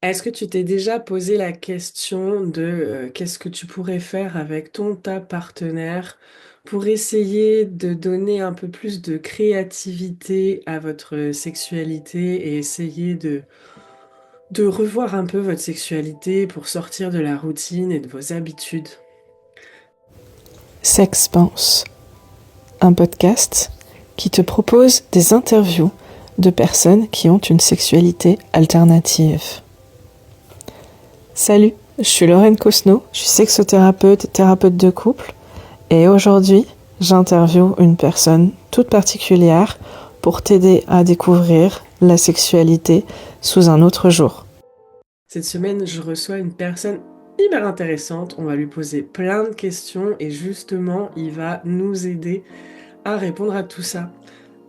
Est-ce que tu t'es déjà posé la question de qu'est-ce que tu pourrais faire avec ta partenaire pour essayer de donner un peu plus de créativité à votre sexualité et essayer de revoir un peu votre sexualité pour sortir de la routine et de vos habitudes? Sex Pense, un podcast qui te propose des interviews de personnes qui ont une sexualité alternative. Salut, je suis Lorraine Cosno, je suis sexothérapeute et thérapeute de couple et aujourd'hui j'interviewe une personne toute particulière pour t'aider à découvrir la sexualité sous un autre jour. Cette semaine, je reçois une personne hyper intéressante. On va lui poser plein de questions et justement, il va nous aider à répondre à tout ça.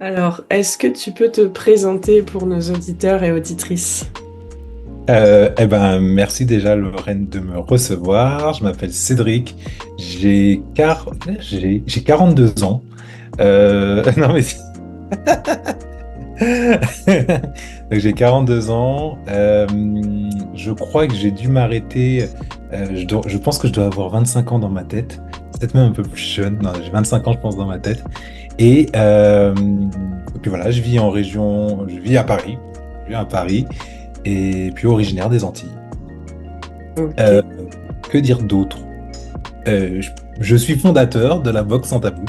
Alors, est-ce que tu peux te présenter pour nos auditeurs et auditrices? Merci déjà Lorraine de me recevoir. Je m'appelle Cédric, j'ai 42 ans. Non mais Donc, j'ai 42 ans. Je crois que j'ai dû m'arrêter. Je pense que je dois avoir 25 ans dans ma tête. Peut-être même un peu plus jeune. Non, j'ai 25 ans, je pense, dans ma tête. Et puis voilà, je vis en région. Je vis à Paris. Je vis à Paris. Et puis originaire des Antilles. Ok, Euh, que dire d'autre? Euh, je, je suis fondateur de la boxe sans tabou.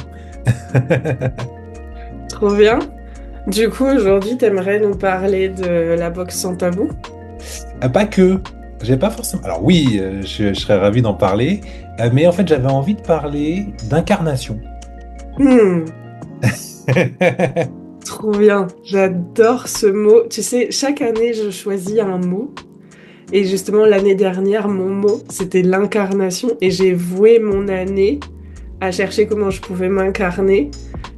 trop bien. Du coup, aujourd'hui, t'aimerais nous parler de la boxe sans tabou? Pas que. J'ai pas forcément. Alors oui, je serais ravi d'en parler, mais en fait, j'avais envie de parler d'incarnation. Hmm, trop bien. J'adore ce mot. Tu sais, chaque année, je choisis un mot. Et justement, l'année dernière, mon mot, c'était l'incarnation. Et j'ai voué mon année à chercher comment je pouvais m'incarner.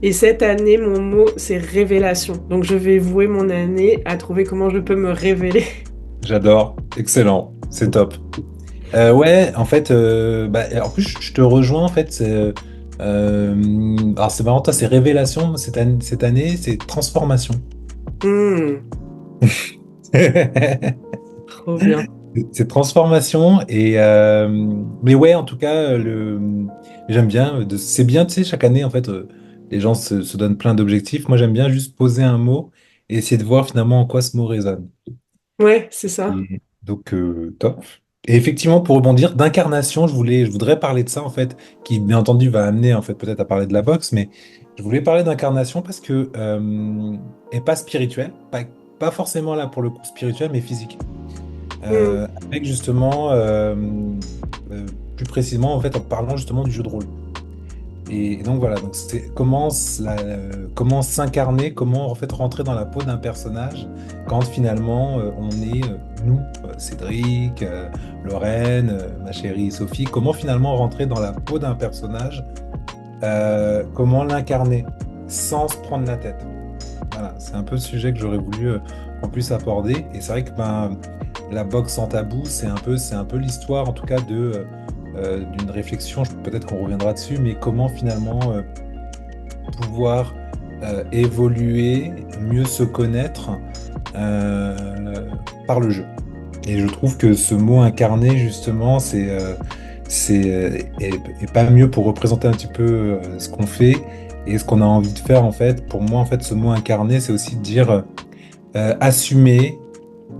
Et cette année, mon mot, c'est révélation. Donc, je vais vouer mon année à trouver comment je peux me révéler. J'adore, excellent, c'est top. Ouais, en fait, en plus, je te rejoins, en fait. Alors, c'est marrant, toi, c'est révélation cette année, c'est transformation. Hmm, trop bien. C'est transformation mais ouais, en tout cas, j'aime bien. C'est bien, tu sais, chaque année, en fait, les gens se donnent plein d'objectifs. Moi, j'aime bien juste poser un mot et essayer de voir finalement en quoi ce mot résonne. Ouais, c'est ça. Et donc, top. Et effectivement, pour rebondir, d'incarnation, je voudrais parler de ça, en fait, qui, bien entendu, va amener, en fait, peut-être à parler de la boxe, mais je voulais parler d'incarnation parce que, et pas spirituelle, pas forcément là pour le coup spirituel, mais physique. Hmm, Avec justement, euh, plus précisément, en fait, en parlant justement du jeu de rôle. Et donc voilà, donc c'est comment s'incarner, comment en fait rentrer dans la peau d'un personnage quand finalement on est nous, Cédric, Lorraine, ma chérie Sophie, comment finalement rentrer dans la peau d'un personnage, comment l'incarner sans se prendre la tête. Voilà, c'est un peu le sujet que j'aurais voulu qu'on puisse aborder. Et c'est vrai que la boxe sans tabou, c'est un peu l'histoire, en tout cas, d'une réflexion. Peut-être qu'on reviendra dessus, mais comment finalement pouvoir évoluer, mieux se connaître par le jeu. Et je trouve que ce mot incarné, justement, est pas mieux pour représenter un petit peu ce qu'on fait et ce qu'on a envie de faire, en fait. Pour moi, en fait, ce mot incarné, c'est aussi de dire assumer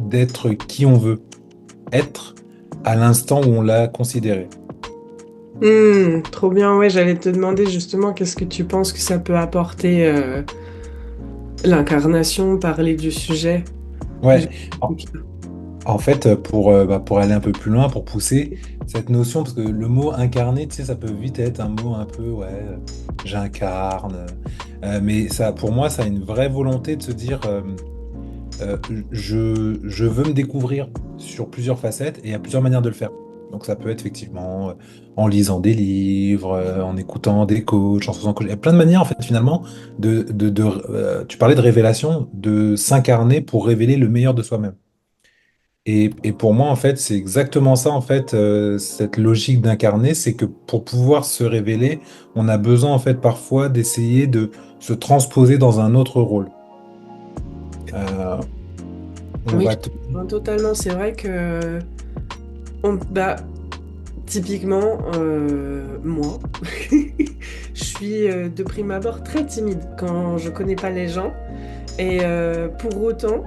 d'être qui on veut être à l'instant où on l'a considéré. trop bien. Ouais, j'allais te demander justement qu'est-ce que tu penses que ça peut apporter l'incarnation, parler du sujet. Ouais. En, en fait, pour aller un peu plus loin, pour pousser cette notion, parce que le mot incarné, tu sais, ça peut vite être un mot un peu, ouais, j'incarne. Mais ça, pour moi, ça a une vraie volonté de se dire, euh, je veux me découvrir sur plusieurs facettes et il y a plusieurs manières de le faire. Donc ça peut être effectivement en lisant des livres, en écoutant des coachs, en faisant coach. Il y a plein de manières en fait finalement tu parlais de révélation, de s'incarner pour révéler le meilleur de soi-même. Et pour moi en fait c'est exactement ça en fait cette logique d'incarner, c'est que pour pouvoir se révéler, on a besoin en fait parfois d'essayer de se transposer dans un autre rôle. Euh, on Oui, va te Ben, totalement, c'est vrai que bah, typiquement, moi, je suis de prime abord très timide quand je connais pas les gens. Et pour autant,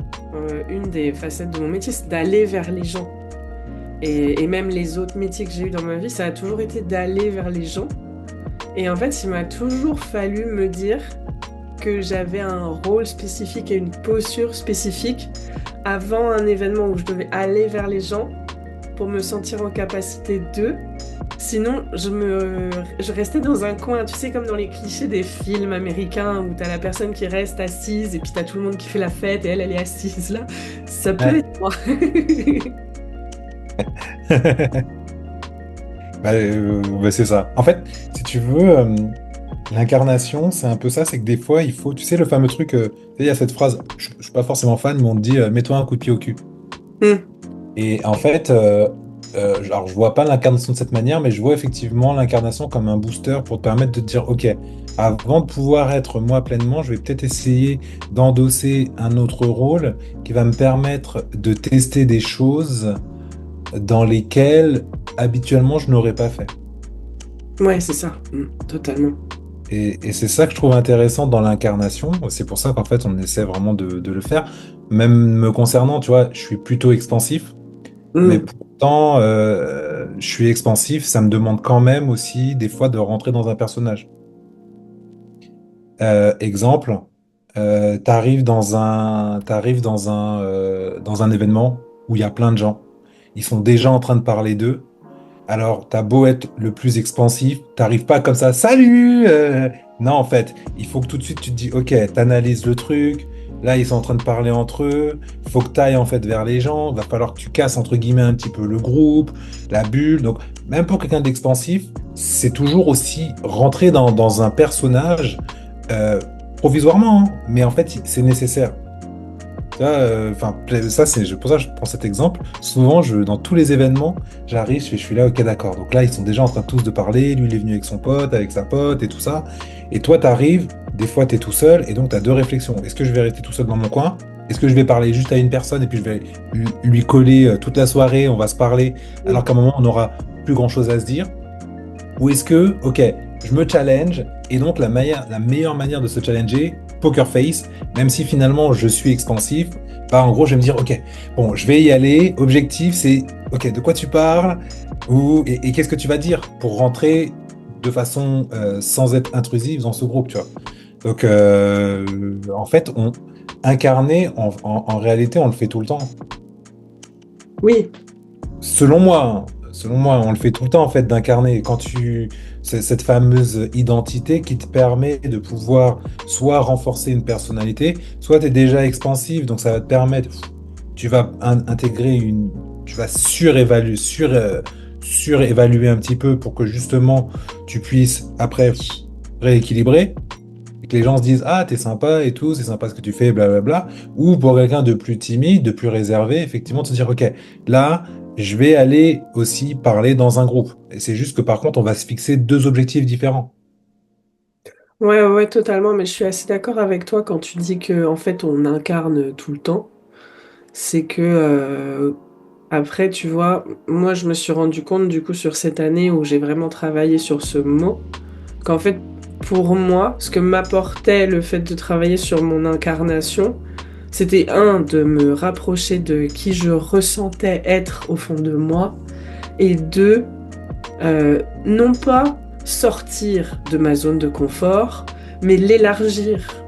une des facettes de mon métier, c'est d'aller vers les gens. Et même les autres métiers que j'ai eu dans ma vie, ça a toujours été d'aller vers les gens. Et en fait, il m'a toujours fallu me dire que j'avais un rôle spécifique et une posture spécifique avant un événement où je devais aller vers les gens pour me sentir en capacité d'eux. Sinon, je restais dans un coin, tu sais, comme dans les clichés des films américains où t'as la personne qui reste assise et puis t'as tout le monde qui fait la fête et elle est assise là. Ça peut Ouais. être moi. Bah, c'est ça. En fait, si tu veux, l'incarnation, c'est un peu ça, c'est que des fois, il faut, tu sais, le fameux truc, tu sais, il y a cette phrase, je suis pas forcément fan, mais on te dit, mets-toi un coup de pied au cul. Hmm. Et en fait, alors je vois pas l'incarnation de cette manière, mais je vois effectivement l'incarnation comme un booster pour te permettre de te dire, OK, avant de pouvoir être moi pleinement, je vais peut-être essayer d'endosser un autre rôle qui va me permettre de tester des choses dans lesquelles habituellement je n'aurais pas fait. Ouais, c'est ça. Totalement. Et c'est ça que je trouve intéressant dans l'incarnation. C'est pour ça qu'en fait, on essaie vraiment de le faire. Même me concernant, tu vois, je suis plutôt expansif. Mais Hmm. pourtant, je suis expansif, ça me demande quand même aussi des fois de rentrer dans un personnage. Exemple, dans un événement où il y a plein de gens. Ils sont déjà en train de parler d'eux. Alors, t'as beau être le plus expansif, t'arrives pas comme ça, salut! Non, en fait, il faut que tout de suite tu te dis, ok, t'analyses le truc. Là, ils sont en train de parler entre eux. Faut que t'ailles en fait vers les gens. Va falloir que tu casses entre guillemets un petit peu le groupe, la bulle. Donc, même pour quelqu'un d'expansif, c'est toujours aussi rentrer dans un personnage euh, provisoirement, hein, mais en fait, c'est nécessaire. Ça, enfin, ça c'est pour ça que je prends cet exemple. Souvent, dans tous les événements, j'arrive, je suis là, ok, d'accord. Donc là, ils sont déjà en train tous de parler. Lui, il est venu avec son pote, avec sa pote et tout ça. Et toi, tu arrives, des fois, tu es tout seul, et donc tu as deux réflexions. Est-ce que je vais rester tout seul dans mon coin? Est-ce que je vais parler juste à une personne et puis je vais lui coller toute la soirée, on va se parler, alors qu'à un moment, on n'aura plus grand-chose à se dire? Ou est-ce que, ok, je me challenge et donc la meilleure manière de se challenger, poker face, même si finalement je suis expansif, bah en gros je vais me dire, ok, bon, je vais y aller. Objectif, c'est, ok, de quoi tu parles et qu'est-ce que tu vas dire pour rentrer de façon sans être intrusive dans ce groupe, tu vois. Donc en fait, incarner, en réalité, on le fait tout le temps. Oui, Selon moi, on le fait tout le temps en fait d'incarner. C'est cette fameuse identité qui te permet de pouvoir soit renforcer une personnalité, soit tu es déjà expansif, donc ça va te permettre, tu vas tu vas surévaluer un petit peu pour que justement tu puisses après rééquilibrer et que les gens se disent, ah, t'es sympa et tout, c'est sympa ce que tu fais, blablabla. Ou pour quelqu'un de plus timide, de plus réservé, effectivement, de se dire, ok, là, je vais aller aussi parler dans un groupe. Et c'est juste que par contre, on va se fixer deux objectifs différents. ouais, ouais, ouais, totalement. Mais je suis assez d'accord avec toi quand tu dis que en fait on incarne tout le temps. C'est que après, tu vois, moi je me suis rendu compte du coup sur cette année où j'ai vraiment travaillé sur ce mot, qu'en fait pour moi, ce que m'apportait le fait de travailler sur mon incarnation, c'était un, de me rapprocher de qui je ressentais être au fond de moi, et deux, non pas sortir de ma zone de confort, mais l'élargir.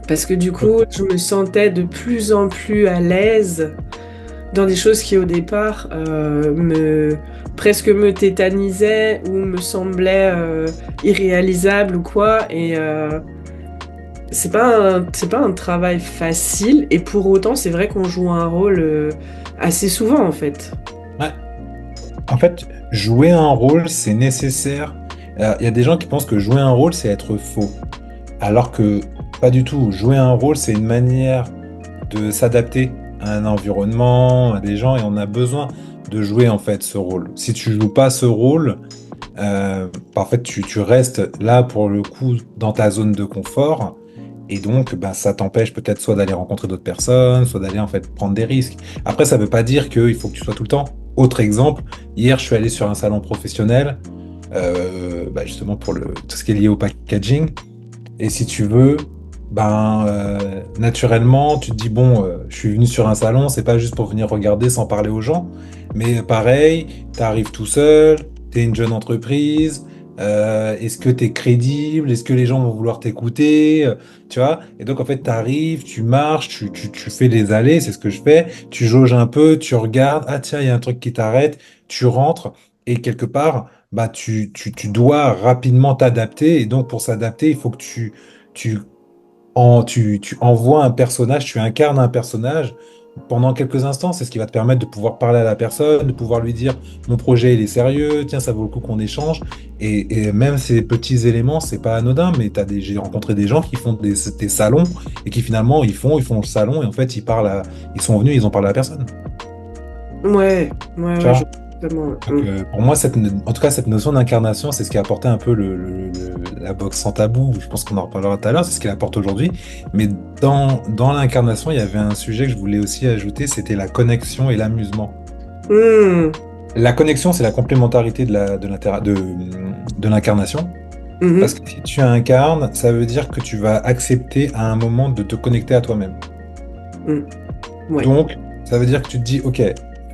Parce que du coup, je me sentais de plus en plus à l'aise dans des choses qui au départ presque me tétanisaient ou me semblaient irréalisables ou quoi. Et c'est pas un travail facile. Et pour autant, c'est vrai qu'on joue un rôle assez souvent en fait. Ouais. En fait, jouer un rôle, c'est nécessaire. Il y a des gens qui pensent que jouer un rôle, c'est être faux. Alors que pas du tout. Jouer un rôle, c'est une manière de s'adapter à un environnement, à des gens, et on a besoin de jouer en fait ce rôle. Si tu joues pas ce rôle, en fait, tu restes là pour le coup dans ta zone de confort, Et donc, bah, ça t'empêche peut-être soit d'aller rencontrer d'autres personnes, soit d'aller en fait prendre des risques. Après, ça veut pas dire qu'il faut que tu sois tout le temps. Autre exemple, hier, je suis allé sur un salon professionnel, bah, justement pour tout ce qui est lié au packaging. Et si tu veux, ben, naturellement, tu te dis, bon, je suis venu sur un salon, c'est pas juste pour venir regarder sans parler aux gens. Mais pareil, tu arrives tout seul, tu es une jeune entreprise, est-ce que tu es crédible? Est-ce que les gens vont vouloir t'écouter? Tu vois? Et donc, en fait, tu arrives, tu marches, tu fais les allées, c'est ce que je fais. Tu jauges un peu, tu regardes, ah tiens, il y a un truc qui t'arrête, tu rentres, et quelque part, bah, tu dois rapidement t'adapter. Et donc, pour s'adapter, il faut que tu, tu envoies un personnage, tu incarnes un personnage pendant quelques instants. C'est ce qui va te permettre de pouvoir parler à la personne, de pouvoir lui dire, mon projet, il est sérieux, tiens, ça vaut le coup qu'on échange. Et même ces petits éléments, c'est pas anodin, mais j'ai rencontré des gens qui font des salons et qui finalement, ils font le salon et en fait, ils sont venus, ils ont parlé à la personne. Ouais, ouais, Tu ouais, je vois? vois totalement. Donc, pour moi, en tout cas, cette notion d'incarnation, c'est ce qui a apporté un peu la boxe sans tabou. Je pense qu'on en reparlera tout à l'heure, c'est ce qu'il apporte aujourd'hui. Mais dans l'incarnation, il y avait un sujet que je voulais aussi ajouter, c'était la connexion et l'amusement. Hmm, La connexion, c'est la complémentarité de l'incarnation. Parce mhm, que si tu incarnes, ça veut dire que tu vas accepter à un moment de te connecter à toi-même. hmm, ouais. Donc, ça veut dire que tu te dis, OK,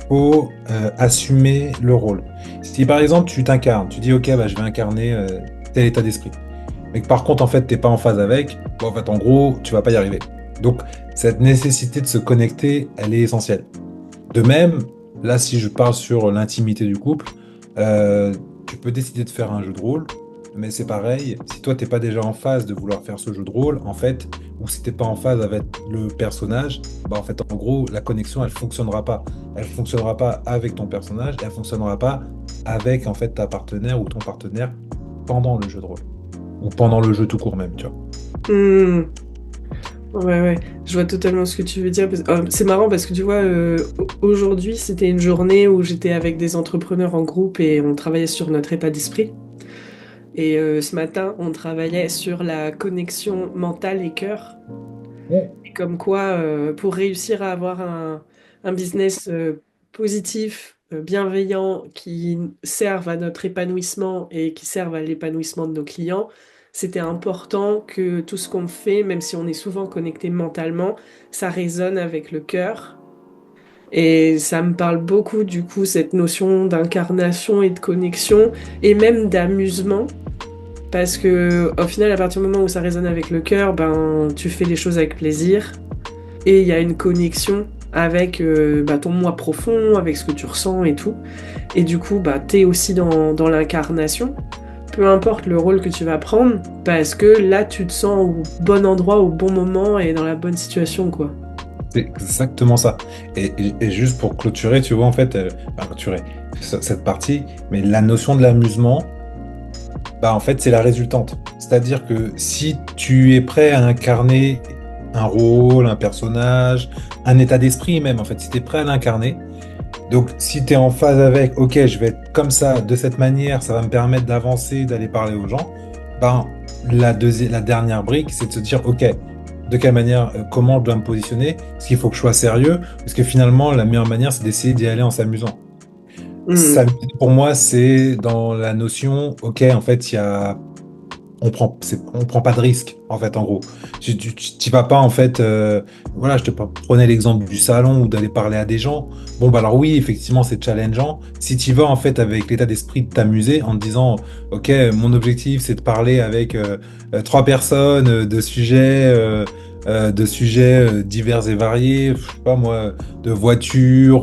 faut assumer le rôle. Si par exemple, tu t'incarnes, tu dis, OK, bah, je vais incarner tel état d'esprit, mais que par contre, en fait, t'es pas en phase avec, bon, en fait, en gros, tu vas pas y arriver. Donc, cette nécessité de se connecter, elle est essentielle. De même, là, si je parle sur l'intimité du couple, tu peux décider de faire un jeu de rôle, mais c'est pareil, si toi, t'es pas déjà en phase de vouloir faire ce jeu de rôle, en fait, ou si t'es pas en phase avec le personnage, bah en fait, en gros, la connexion, elle fonctionnera pas. Elle fonctionnera pas avec ton personnage, elle fonctionnera pas avec, en fait, ta partenaire ou ton partenaire pendant le jeu de rôle. Ou pendant le jeu tout court même, tu vois. Hmm, ouais, ouais, je vois totalement ce que tu veux dire. C'est marrant parce que tu vois, aujourd'hui, c'était une journée où j'étais avec des entrepreneurs en groupe et on travaillait sur notre état d'esprit. Et ce matin, on travaillait sur la connexion mentale et cœur. Ouais. Et comme quoi, pour réussir à avoir un business positif, bienveillant, qui serve à notre épanouissement et qui serve à l'épanouissement de nos clients, c'était important que tout ce qu'on fait, même si on est souvent connecté mentalement, ça résonne avec le cœur. Et ça me parle beaucoup, du coup, cette notion d'incarnation et de connexion, et même d'amusement. Parce que au final, à partir du moment où ça résonne avec le cœur, ben tu fais les choses avec plaisir et il y a une connexion avec bah, ton moi profond, avec ce que tu ressens et tout. Et du coup, bah t'es aussi dans l'incarnation, peu importe le rôle que tu vas prendre, parce que là tu te sens au bon endroit, au bon moment et dans la bonne situation, quoi. C'est exactement ça. Et juste pour clôturer, tu vois, en fait, enfin, clôturer cette partie, mais la notion de l'amusement, bah, en fait, c'est la résultante. C'est-à-dire que si tu es prêt à incarner un rôle, un personnage, un état d'esprit même, en fait, si tu es prêt à l'incarner, donc si tu es en phase avec, ok, je vais être comme ça, de cette manière, ça va me permettre d'avancer, d'aller parler aux gens, ben, la dernière brique, c'est de se dire, ok, de quelle manière, comment je dois me positionner, est-ce qu'il faut que je sois sérieux, parce que finalement, la meilleure manière, c'est d'essayer d'y aller en s'amusant. Mhm. S'amuser, pour moi, c'est dans la notion, ok, en fait, on prend pas de risque, en fait, en gros. Tu vas pas, en fait, voilà, je te prenais l'exemple du salon ou d'aller parler à des gens. Bon, bah alors oui, effectivement, c'est challengeant. Si tu vas, en fait, avec l'état d'esprit de t'amuser en te disant, ok, mon objectif, c'est de parler avec trois personnes de sujets divers et variés, je sais pas moi, de voitures,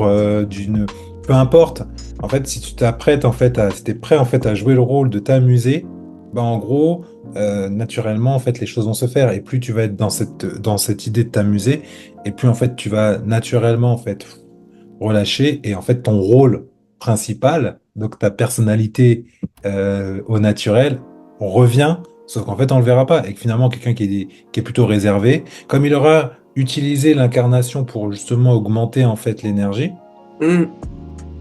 peu importe. En fait, si tu t'apprêtes, en fait, si t'es prêt, en fait, à jouer le rôle de t'amuser, bah, en gros, naturellement, en fait, les choses vont se faire. Et plus tu vas être dans cette idée de t'amuser, et plus, en fait, tu vas naturellement, en fait, relâcher. Et en fait, ton rôle principal, donc ta personnalité au naturel, on revient, sauf qu'en fait, on le verra pas. Et que finalement, quelqu'un qui est plutôt réservé, comme il aura utilisé l'incarnation pour justement augmenter, en fait, l'énergie, Mhm.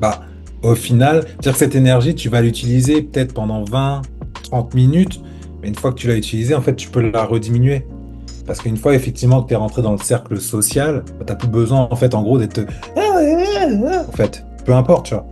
bah, au final, c'est-à-dire que cette énergie, tu vas l'utiliser peut-être pendant 20, 30 minutes, mais une fois que tu l'as utilisée, en fait, tu peux la rediminuer. Parce qu'une fois, effectivement, que tu es rentré dans le cercle social, bah, t'as plus besoin, en fait, en gros, d'être... En fait, peu importe, tu vois.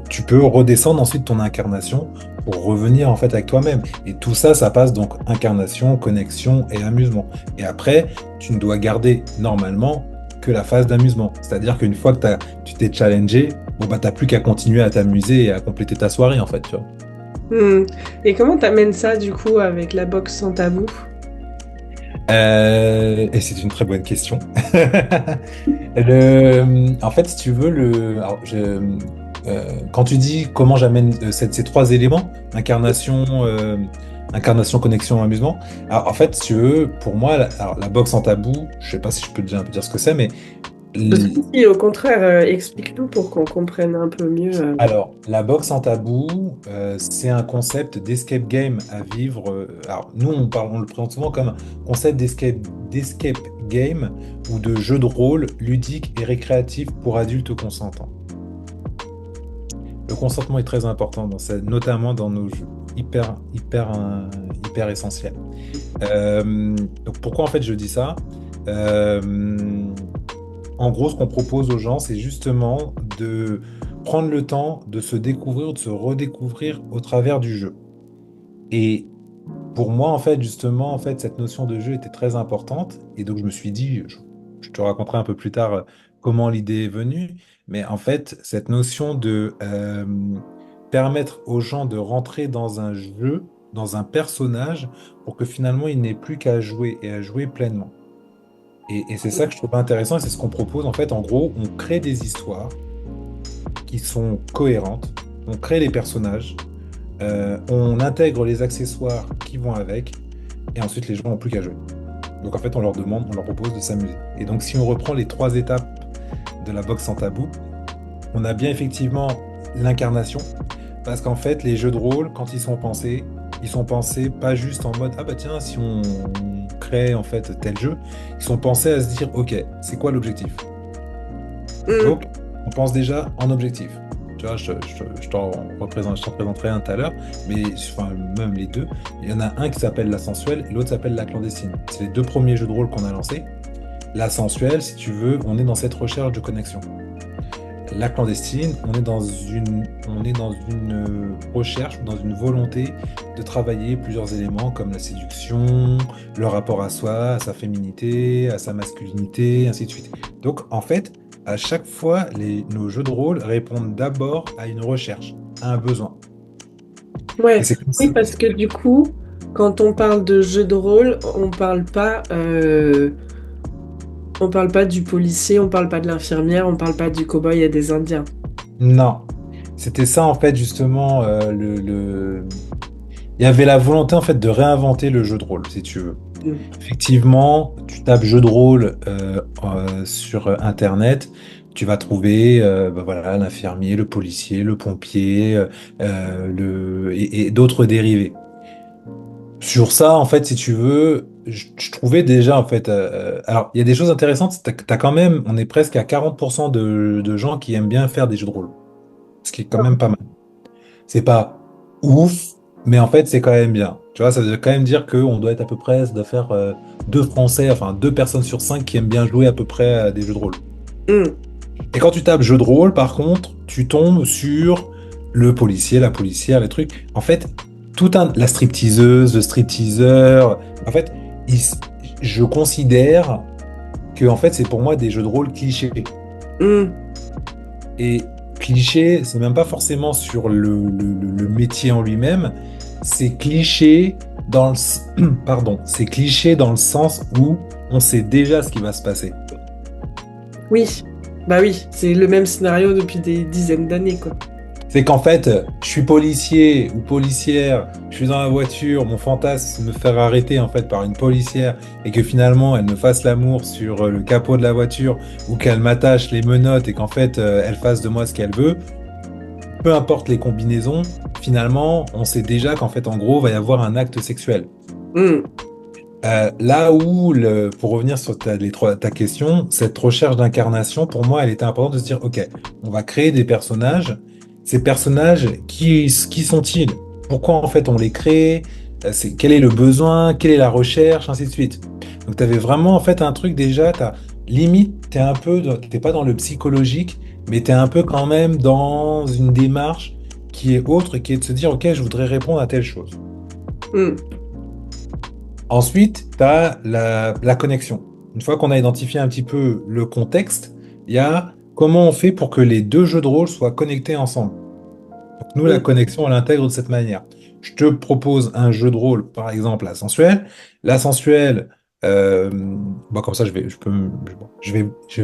Tu peux redescendre ensuite ton incarnation pour revenir, en fait, avec toi-même. Et tout ça, ça passe donc incarnation, connexion et amusement. Et après, tu ne dois garder, normalement, que la phase d'amusement. C'est-à-dire qu'une fois que tu t'es challengé, bon, bah, t'as plus qu'à continuer à t'amuser et à compléter ta soirée, en fait, tu vois. Hmm. Et comment t'amènes ça du coup avec la boxe sans tabou? Et c'est une très bonne question. En fait, si tu veux, quand tu dis comment j'amène ces trois éléments, incarnation, connexion, amusement, alors, en fait, si tu veux, pour moi, la boxe en tabou, je sais pas si je peux déjà un peu dire ce que c'est, mais l- Si, si, au contraire, explique-nous pour qu'on comprenne un peu mieux. alors, la boxe en tabou, c'est un concept d'escape game à vivre. Alors, nous, on le présente souvent comme un concept d'escape game ou de jeu de rôle ludique et récréatif pour adultes consentants. Le consentement est très important, notamment dans nos jeux, hyper essentiel. Donc, pourquoi en fait je dis ça? Euh, En gros, ce qu'on propose aux gens, c'est justement de prendre le temps de se découvrir, de se redécouvrir au travers du jeu. Et pour moi, en fait, justement, en fait, cette notion de jeu était très importante. Et donc, je me suis dit, je te raconterai un peu plus tard comment l'idée est venue. Mais en fait, cette notion de permettre aux gens de rentrer dans un jeu, dans un personnage, pour que finalement, ils n'aient plus qu'à jouer et à jouer pleinement. Et c'est ça que je trouve intéressant et c'est ce qu'on propose. En fait, en gros, on crée des histoires qui sont cohérentes, on crée les personnages, on intègre les accessoires qui vont avec, et ensuite les gens n'ont plus qu'à jouer. Donc en fait, on leur propose de s'amuser. Et donc si on reprend les trois étapes de la boxe sans tabou, on a bien effectivement l'incarnation, parce qu'en fait, les jeux de rôle, quand ils sont pensés pas juste en mode, ah bah tiens, si on crée en fait tel jeu, ils sont pensés à se dire, ok, c'est quoi l'objectif? Hmm. Donc, on pense déjà en objectif. Tu vois, je t'en présenterai un tout à l'heure, mais enfin, même les deux. Il y en a un qui s'appelle La Sensuelle et l'autre s'appelle La Clandestine. C'est les deux premiers jeux de rôle qu'on a lancés. La Sensuelle, si tu veux, on est dans cette recherche de connexion. La Clandestine, on est dans une recherche, dans une volonté de travailler plusieurs éléments comme la séduction, le rapport à soi, à sa féminité, à sa masculinité, ainsi de suite. Donc, en fait, à chaque fois, nos jeux de rôle répondent d'abord à une recherche, à un besoin. Et Ouais, c'est comme oui, ça. parce que du coup, quand on parle de jeu de rôle, on parle pas du policier, on parle pas de l'infirmière, on parle pas du cow-boy et des Indiens. Non. C'était ça, en fait, justement, il y avait la volonté, en fait, de réinventer le jeu de rôle, si tu veux. Hmm. Effectivement, tu tapes jeu de rôle sur Internet, tu vas trouver bah voilà, l'infirmier, le policier, le pompier et d'autres dérivés. Sur ça, en fait, si tu veux, je trouvais déjà, en fait, alors, il y a des choses intéressantes, t'as quand même, on est presque à 40% de gens qui aiment bien faire des jeux de rôle, ce qui est quand même pas mal. C'est pas ouf, mais en fait, c'est quand même bien. Tu vois, ça veut quand même dire qu'on doit être à peu près, ça doit faire deux Français, enfin deux personnes sur cinq qui aiment bien jouer à peu près à des jeux de rôle. Hmm. Et quand tu tapes jeu de rôle, par contre, tu tombes sur le policier, la policière, les trucs. En fait, la stripteaseuse, le stripteaseur. En fait, ils- je considère que en fait, c'est pour moi des jeux de rôle clichés. Hmm. Et cliché, c'est même pas forcément sur le métier en lui-même, c'est cliché pardon, c'est cliché dans le sens où on sait déjà ce qui va se passer. Oui, bah oui, c'est le même scénario depuis des dizaines d'années, quoi. C'est qu'en fait, je suis policier ou policière, je suis dans la voiture, mon fantasme c'est de me faire arrêter en fait par une policière et que finalement elle me fasse l'amour sur le capot de la voiture ou qu'elle m'attache les menottes et qu'en fait elle fasse de moi ce qu'elle veut. Peu importe les combinaisons, finalement, on sait déjà qu'en fait, en gros, va y avoir un acte sexuel. Hmm. Là où, pour revenir sur ta question, cette recherche d'incarnation, pour moi, elle était importante de se dire, OK, on va créer des personnages. Ces personnages, qui sont-ils? Pourquoi, en fait, on les crée? Quel est le besoin? Quelle est la recherche? Ainsi de suite. Donc, tu avais vraiment en fait un truc déjà, limite, t'es pas dans le psychologique, mais tu es un peu quand même dans une démarche qui est autre, qui est de se dire, OK, je voudrais répondre à telle chose. Hmm. Ensuite, tu as la connexion. Une fois qu'on a identifié un petit peu le contexte, il y a comment on fait pour que les deux jeux de rôle soient connectés ensemble. Donc, nous, la Hmm. connexion, on l'intègre de cette manière. Je te propose un jeu de rôle, par exemple, la sensuelle. La sensuelle, bon, comme ça, je vais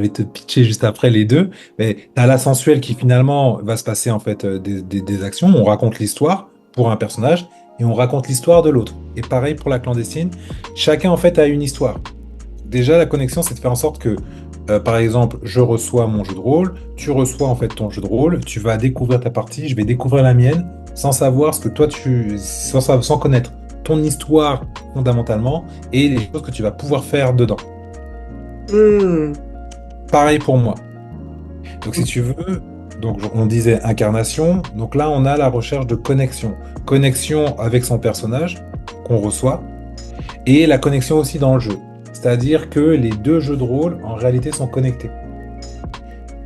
te pitcher juste après les deux. Mais tu as la sensuelle qui, finalement, va se passer, en fait, des actions. On raconte l'histoire pour un personnage et on raconte l'histoire de l'autre. Et pareil pour la clandestine. Chacun, en fait, a une histoire. Déjà, la connexion, c'est de faire en sorte que, par exemple, je reçois mon jeu de rôle, tu reçois en fait ton jeu de rôle, tu vas découvrir ta partie, je vais découvrir la mienne, sans savoir ce que toi sans connaître ton histoire fondamentalement et les choses que tu vas pouvoir faire dedans. Hmm. Pareil pour moi. Donc, si tu veux, donc on disait incarnation, donc là, on a la recherche de connexion. Connexion avec son personnage qu'on reçoit et la connexion aussi dans le jeu. C'est-à-dire que les deux jeux de rôle, en réalité, sont connectés.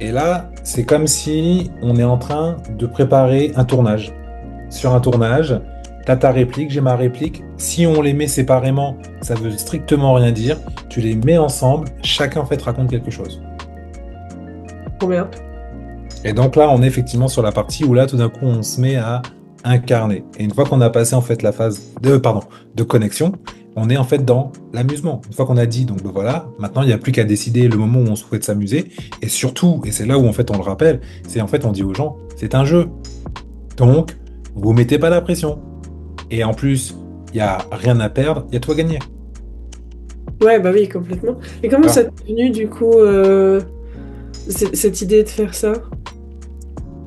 Et là, c'est comme si on est en train de préparer un tournage. Sur un tournage, t'as ta réplique, j'ai ma réplique. Si on les met séparément, ça veut strictement rien dire. Tu les mets ensemble, chacun en fait raconte quelque chose. Trop bien. Et donc là, on est effectivement sur la partie où là, tout d'un coup, on se met à incarner. Et une fois qu'on a passé en fait la phase de connexion, on est en fait dans l'amusement. Une fois qu'on a dit, donc ben voilà, maintenant il n'y a plus qu'à décider le moment où on souhaite s'amuser. Et surtout, et c'est là où en fait on le rappelle, c'est en fait on dit aux gens, c'est un jeu. Donc, vous mettez pas la pression. Et en plus, il n'y a rien à perdre, il y a tout à gagner. Ouais, bah oui, complètement. Et comment Voilà. ça t'est venu, du coup, cette idée de faire ça?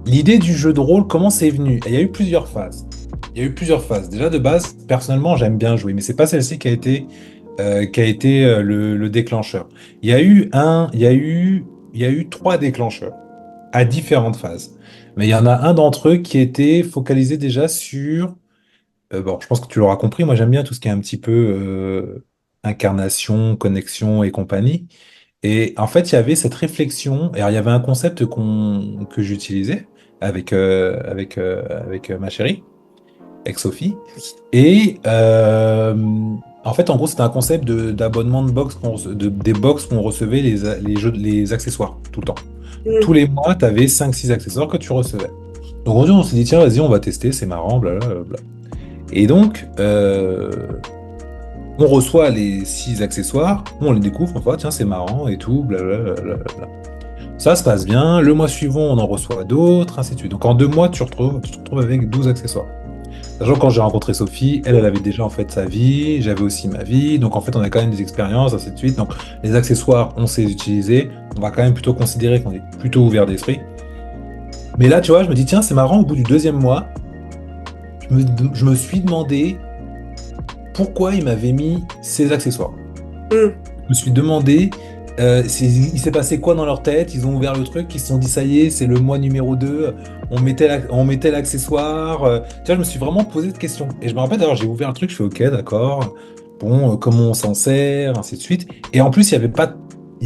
L'idée du jeu de rôle, comment c'est venu? Il y a eu plusieurs phases. Il y a eu plusieurs phases. Déjà de base, personnellement, j'aime bien jouer, mais c'est pas celle-ci qui a été le déclencheur. Il y a eu trois déclencheurs à différentes phases. Mais il y en a un d'entre eux qui était focalisé déjà sur, bon, je pense que tu l'auras compris, moi j'aime bien tout ce qui est un petit peu incarnation, connexion et compagnie. Et en fait, il y avait cette réflexion, et alors, il y avait un concept que j'utilisais avec ma chérie, avec Sophie. Et en fait, en gros, c'était un concept d'abonnement de box des box qu'on recevait les accessoires tout le temps. Hmm. Tous les mois, tu avais 5-6 accessoires que tu recevais. Donc aujourd'hui, on s'est dit, tiens, vas-y, on va tester, c'est marrant, blablabla. Et donc, on reçoit les 6 accessoires, on les découvre, on voit, tiens, c'est marrant et tout, blablabla. Ça se passe bien. Le mois suivant, on en reçoit d'autres, ainsi de suite. Donc en 2 mois, tu te retrouves avec 12 accessoires. Sachant que quand j'ai rencontré Sophie, elle avait déjà en fait sa vie, j'avais aussi ma vie. Donc en fait, on a quand même des expériences, ainsi de suite. Donc les accessoires, on sait les utiliser. On va quand même plutôt considérer qu'on est plutôt ouvert d'esprit. Mais là, tu vois, je me dis, tiens, c'est marrant, au bout du 2e mois, je me suis demandé pourquoi il m'avait mis ces accessoires. Hmm. Je me suis demandé, il s'est passé quoi dans leur tête? Ils ont ouvert le truc, ils se sont dit, ça y est, c'est le mois numéro 2, on mettait l'accessoire. Tu vois, je me suis vraiment posé cette question. Et je me rappelle d'ailleurs, j'ai ouvert le truc, je fais, ok, d'accord, bon, comment on s'en sert, ainsi de suite. Et en plus, il y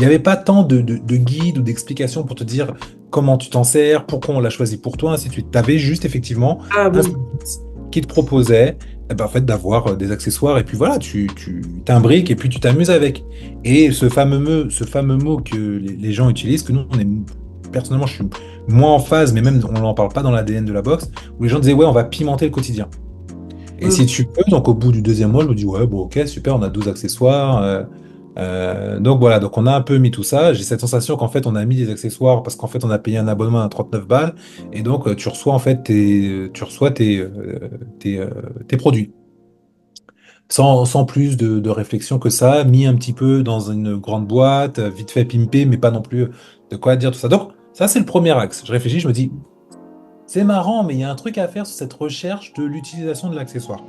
avait pas tant de guides ou d'explications pour te dire comment tu t'en sers, pourquoi on l'a choisi pour toi, ainsi de suite. Tu avais juste effectivement Ah un bon. service qui te proposait eh ben, en fait, d'avoir des accessoires, et puis voilà, tu t'imbriques et puis tu t'amuses avec. Et ce fameux mot que les gens utilisent, que nous, personnellement, je suis moins en phase, mais même on n'en parle pas dans l'ADN de la boxe, où les gens disaient, ouais, on va pimenter le quotidien. Et Hmm. si tu peux, donc au bout du 2e mois, je me dis, ouais, bon, ok, super, on a 12 accessoires. Donc voilà, donc on a un peu mis tout ça. J'ai cette sensation qu'en fait, on a mis des accessoires parce qu'en fait, on a payé un abonnement à 39 balles. Et donc, tu reçois en fait tes produits. Sans plus de réflexion que ça, mis un petit peu dans une grande boîte, vite fait pimpé, mais pas non plus de quoi dire tout ça. Donc, ça, c'est le premier axe. Je réfléchis, je me dis, c'est marrant, mais il y a un truc à faire sur cette recherche de l'utilisation de l'accessoire.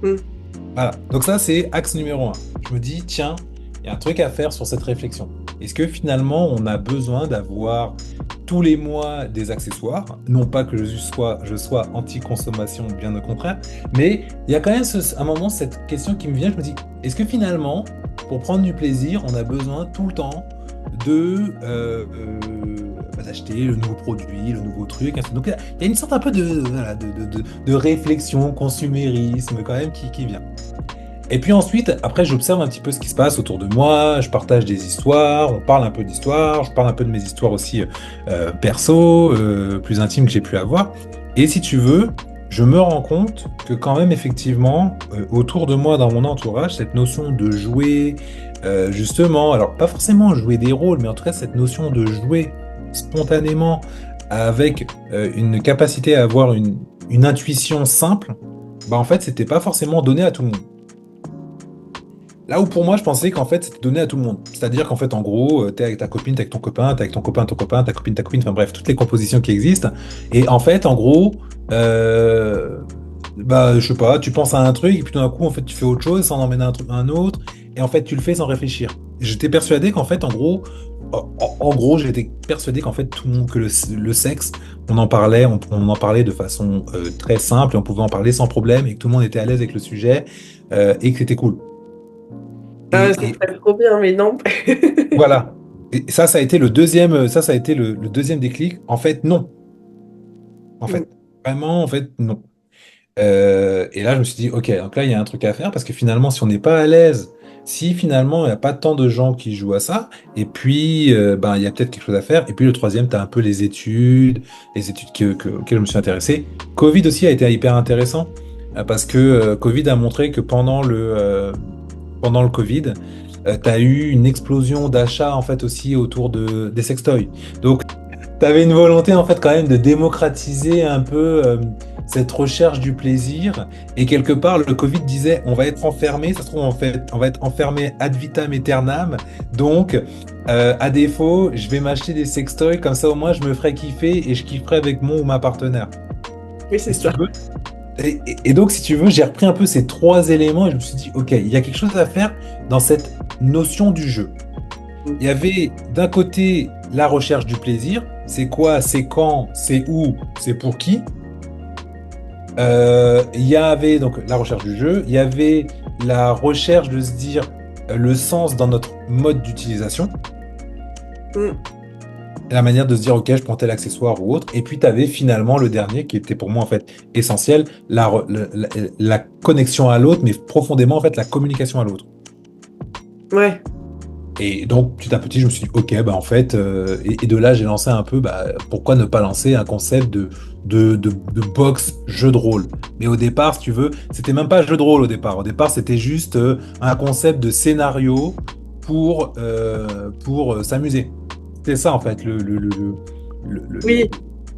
Hmm. Voilà. Donc ça, c'est axe numéro 1. Je me dis, tiens, il y a un truc à faire sur cette réflexion. Est-ce que finalement, on a besoin d'avoir tous les mois des accessoires? Non pas que je sois anti-consommation, bien au contraire, mais il y a quand même un moment cette question qui me vient, je me dis, est-ce que finalement, pour prendre du plaisir, on a besoin tout le temps de d'acheter le nouveau produit, le nouveau truc, ainsi. Donc il y a une sorte un peu voilà, de réflexion, consumérisme quand même qui vient. Et puis ensuite, après, j'observe un petit peu ce qui se passe autour de moi, je partage des histoires, on parle un peu d'histoire, je parle un peu de mes histoires aussi perso, plus intimes que j'ai pu avoir. Et si tu veux, je me rends compte que quand même, effectivement, autour de moi, dans mon entourage, cette notion de jouer, justement, alors pas forcément jouer des rôles, mais en tout cas, cette notion de jouer spontanément avec une capacité à avoir une intuition simple, bah en fait, c'était pas forcément donné à tout le monde. Là où pour moi, je pensais qu'en fait, c'était donné à tout le monde. C'est-à-dire qu'en fait, en gros, t'es avec ta copine, t'es avec ton copain, t'es avec ton copain, ta copine, enfin bref, toutes les compositions qui existent. Et en fait, en gros, euh, bah, je sais pas, tu penses à un truc, et puis tout d'un coup, en fait, tu fais autre chose, ça en emmène à un autre, et en fait, tu le fais sans réfléchir. J'étais persuadé qu'en fait, en gros, en gros, j'étais persuadé qu'en fait, tout le monde, que le sexe, on en parlait de façon très simple, et on pouvait en parler sans problème, et que tout le monde était à l'aise avec le sujet, et que c'était cool. Ah, Et, ça et serait trop bien, mais non. voilà. Et ça a été le deuxième, ça a été le deuxième déclic. En fait, non. En Mm. fait, vraiment, en fait, non. Et là, je me suis dit, ok, donc là, il y a un truc à faire parce que finalement, si on n'est pas à l'aise, si finalement, il n'y a pas tant de gens qui jouent à ça, et puis, ben, il y a peut-être quelque chose à faire. Et puis, le troisième, tu as un peu les études auxquelles je me suis intéressé. Covid aussi a été hyper intéressant parce que Covid a montré que pendant le Covid, tu as eu une explosion d'achats en fait aussi autour des sextoys. Donc, tu avais une volonté en fait quand même de démocratiser un peu cette recherche du plaisir. Et quelque part, le Covid disait, on va être enfermé, ça se trouve, en fait, on va être enfermé ad vitam aeternam. Donc, à défaut, je vais m'acheter des sextoys, comme ça au moins je me ferai kiffer et je kifferai avec mon ou ma partenaire. Oui, c'est Et si tu ça. veux, et donc, si tu veux, j'ai repris un peu ces trois éléments et je me suis dit, OK, il y a quelque chose à faire dans cette notion du jeu. Mm. Il y avait d'un côté la recherche du plaisir. C'est quoi, c'est quand, c'est où, c'est pour qui. Il y avait donc la recherche du jeu. Il y avait la recherche de se dire le sens dans notre mode d'utilisation. Mm. La manière de se dire, OK, je prends tel accessoire ou autre. Et puis, tu avais finalement le dernier qui était pour moi, en fait, essentiel, la connexion à l'autre, mais profondément, en fait, la communication à l'autre. Ouais. Et donc, petit à petit, je me suis dit, OK, bah, en fait, et de là, j'ai lancé un peu, bah, pourquoi ne pas lancer un concept de box jeu de rôle. Mais au départ, si tu veux, c'était même pas jeu de rôle au départ. Au départ, c'était juste un concept de scénario pour s'amuser. C'est ça, en fait, le Oui.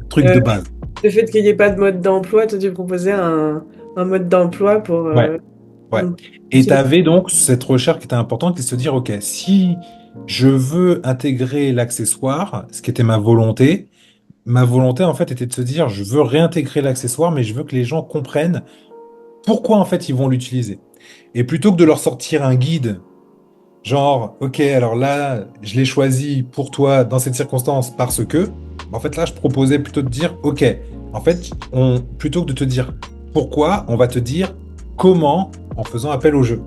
truc Euh, de base. le fait qu'il n'y ait pas de mode d'emploi, toi, tu proposais un mode d'emploi pour Ouais, ouais. mm, Et tu avais donc cette recherche qui était importante, qui est de se dire, OK, si je veux intégrer l'accessoire, ce qui était ma volonté, en fait, était de se dire, je veux réintégrer l'accessoire, mais je veux que les gens comprennent pourquoi, en fait, ils vont l'utiliser. Et plutôt que de leur sortir un guide, genre, OK, alors là, je l'ai choisi pour toi dans cette circonstance parce que, en fait, là, je proposais plutôt de dire, OK, en fait, plutôt que de te dire pourquoi, on va te dire comment en faisant appel au jeu.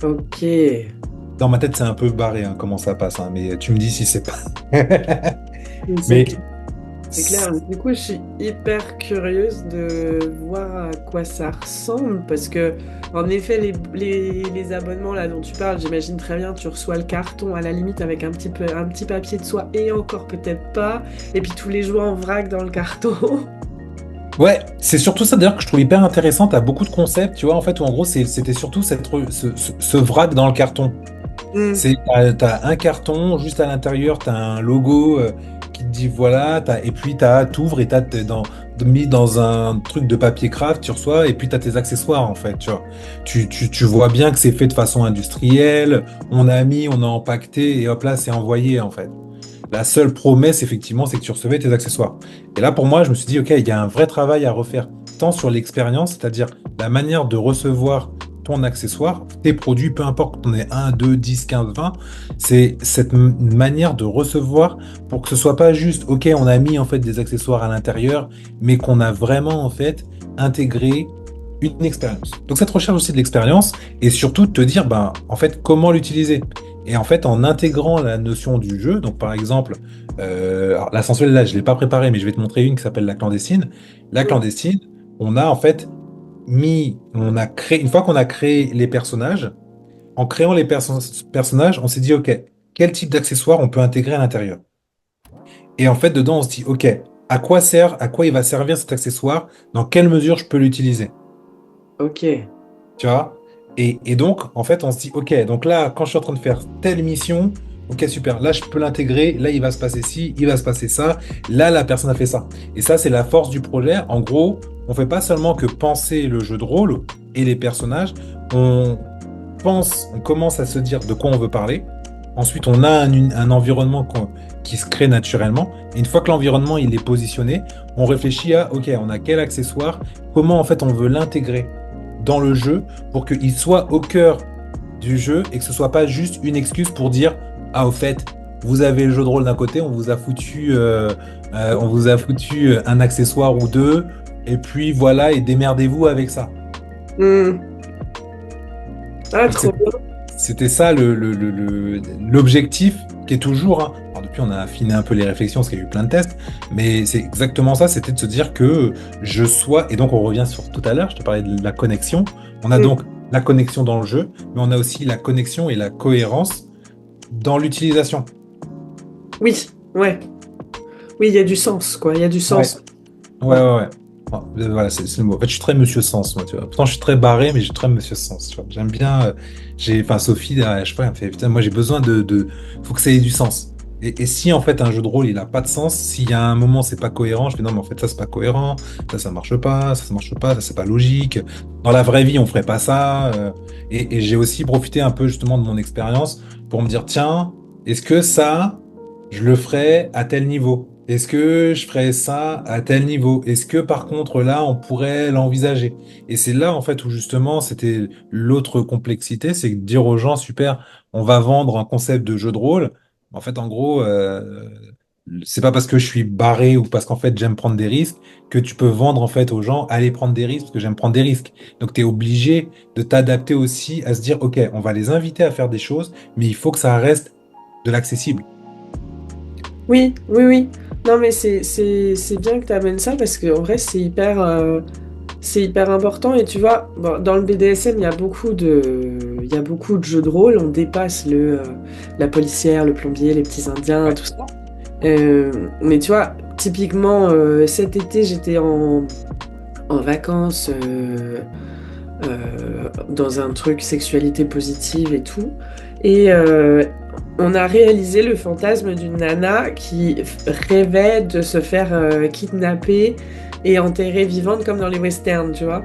ok. Dans ma tête, c'est un peu barré, hein, comment ça passe, hein, mais tu me dis si c'est pas. C'est Mais cl- c'est clair. Du coup, je suis hyper curieuse de voir à quoi ça ressemble parce que, en effet, les abonnements là dont tu parles, j'imagine très bien, tu reçois le carton à la limite avec un petit papier de soie et encore peut-être pas, et puis tous les jouets en vrac dans le carton. ouais, c'est surtout ça d'ailleurs que je trouve hyper intéressant. T'as beaucoup de concepts, tu vois, en fait, où en gros, c'était surtout ce vrac dans le carton. Mm. T'as un carton, juste à l'intérieur, t'as un logo qui te dit voilà, et puis t'ouvres et mis dans un truc de papier craft, tu reçois, et puis t'as tes accessoires en fait, tu vois. Tu vois bien que c'est fait de façon industrielle, on a empaqueté, et hop là, c'est envoyé en fait. La seule promesse, effectivement, c'est que tu recevais tes accessoires. Et là, pour moi, je me suis dit, OK, il y a un vrai travail à refaire, tant sur l'expérience, c'est-à-dire la manière de recevoir ton accessoire, tes produits, peu importe que tu en aies 1, 2, 10, 15, 20, c'est cette manière de recevoir pour que ce soit pas juste, OK, on a mis en fait des accessoires à l'intérieur, mais qu'on a vraiment en fait intégré une expérience. Donc cette recherche aussi de l'expérience et surtout de te dire, ben, en fait, comment l'utiliser. Et en fait, en intégrant la notion du jeu, donc par exemple, alors, la sensuelle, là, je ne l'ai pas préparée, mais je vais te montrer une qui s'appelle la clandestine. La Mm. clandestine, on a en fait on a créé, une fois qu'on a créé les personnages, en créant les personnages, on s'est dit, OK, quel type d'accessoire on peut intégrer à l'intérieur? Et en fait, dedans, on se dit, OK, à quoi il va servir cet accessoire? Dans quelle mesure je peux l'utiliser? Ok. Tu vois? Et donc, en fait, on se dit, OK, donc là, quand je suis en train de faire telle mission, OK, super, là, je peux l'intégrer, là, il va se passer ci, il va se passer ça, là, la personne a fait ça. Et ça, c'est la force du projet. En gros, on fait pas seulement que penser le jeu de rôle et les personnages, on pense, on commence à se dire de quoi on veut parler. Ensuite, on a un environnement qui se crée naturellement. Et une fois que l'environnement il est positionné, on réfléchit à, OK, on a quel accessoire, comment en fait on veut l'intégrer dans le jeu pour qu'il soit au cœur du jeu et que ce soit pas juste une excuse pour dire, ah, au fait, vous avez le jeu de rôle d'un côté, on vous a foutu un accessoire ou deux, et puis voilà, et démerdez-vous avec ça. Mm. Ah, Donc, trop bien. c'était ça l'objectif qui est toujours, hein. Alors, depuis, on a affiné un peu les réflexions parce qu'il y a eu plein de tests, mais c'est exactement ça, c'était de se dire que je sois, et donc on revient sur tout à l'heure, je te parlais de la connexion. On a Mm. donc la connexion dans le jeu, mais on a aussi la connexion et la cohérence dans l'utilisation. Oui, ouais. Oui, il y a du sens, quoi. Il y a du Ouais, sens. ouais, Ouais. ouais, ouais. Voilà, c'est le mot. En fait, je suis très Monsieur Sens, moi, tu vois. Pourtant, je suis très barré, mais je suis très Monsieur Sens, tu vois. J'aime bien. Enfin, Sophie, à chaque fois, elle me fait, putain, moi, j'ai besoin faut que ça ait du sens. Et si, en fait, un jeu de rôle, il a pas de sens, s'il y a un moment, c'est pas cohérent, je fais, non, mais en fait, ça, c'est pas cohérent, ça marche pas, ça marche pas, ça, c'est pas logique. Dans la vraie vie, on ferait pas ça. Et j'ai aussi profité un peu, justement, de mon expérience pour me dire, tiens, est-ce que ça, je le ferais à tel niveau? Est-ce que je ferais ça à tel niveau? Est-ce que par contre là, on pourrait l'envisager? Et c'est là en fait où justement c'était l'autre complexité, c'est de dire aux gens, super, on va vendre un concept de jeu de rôle. En fait, en gros, c'est pas parce que je suis barré ou parce qu'en fait j'aime prendre des risques que tu peux vendre en fait aux gens, allez prendre des risques parce que j'aime prendre des risques. Donc tu es obligé de t'adapter aussi à se dire, ok, on va les inviter à faire des choses, mais il faut que ça reste de l'accessible. Oui, oui, oui. Non, mais c'est bien que tu amènes ça parce qu'en vrai, c'est hyper important. Et tu vois, bon, dans le BDSM, il y a beaucoup de jeux de rôle. On dépasse la policière, le plombier, les petits indiens, Ouais. tout ça. Mais tu vois, typiquement, cet été, j'étais en vacances dans un truc sexualité positive et tout. Et on a réalisé le fantasme d'une nana qui rêvait de se faire kidnapper et enterrer vivante comme dans les westerns, tu vois.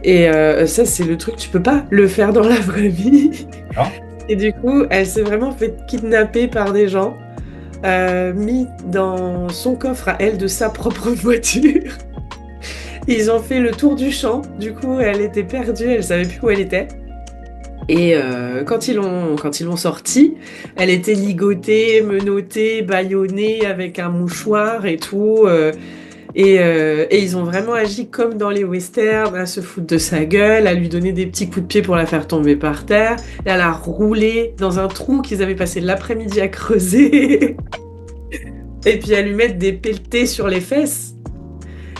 Et ça, c'est le truc, tu peux pas le faire dans la vraie vie. Non. Et du coup, elle s'est vraiment fait kidnapper par des gens, mis dans son coffre à elle de sa propre voiture. Ils ont fait le tour du champ. Du coup, elle était perdue, elle savait plus où elle était. Et quand ils l'ont sortie, elle était ligotée, menottée, bâillonnée avec un mouchoir et tout. Et ils ont vraiment agi comme dans les westerns, à se foutre de sa gueule, à lui donner des petits coups de pied pour la faire tomber par terre, et à la rouler dans un trou qu'ils avaient passé l'après-midi à creuser, et puis à lui mettre des pelletés sur les fesses.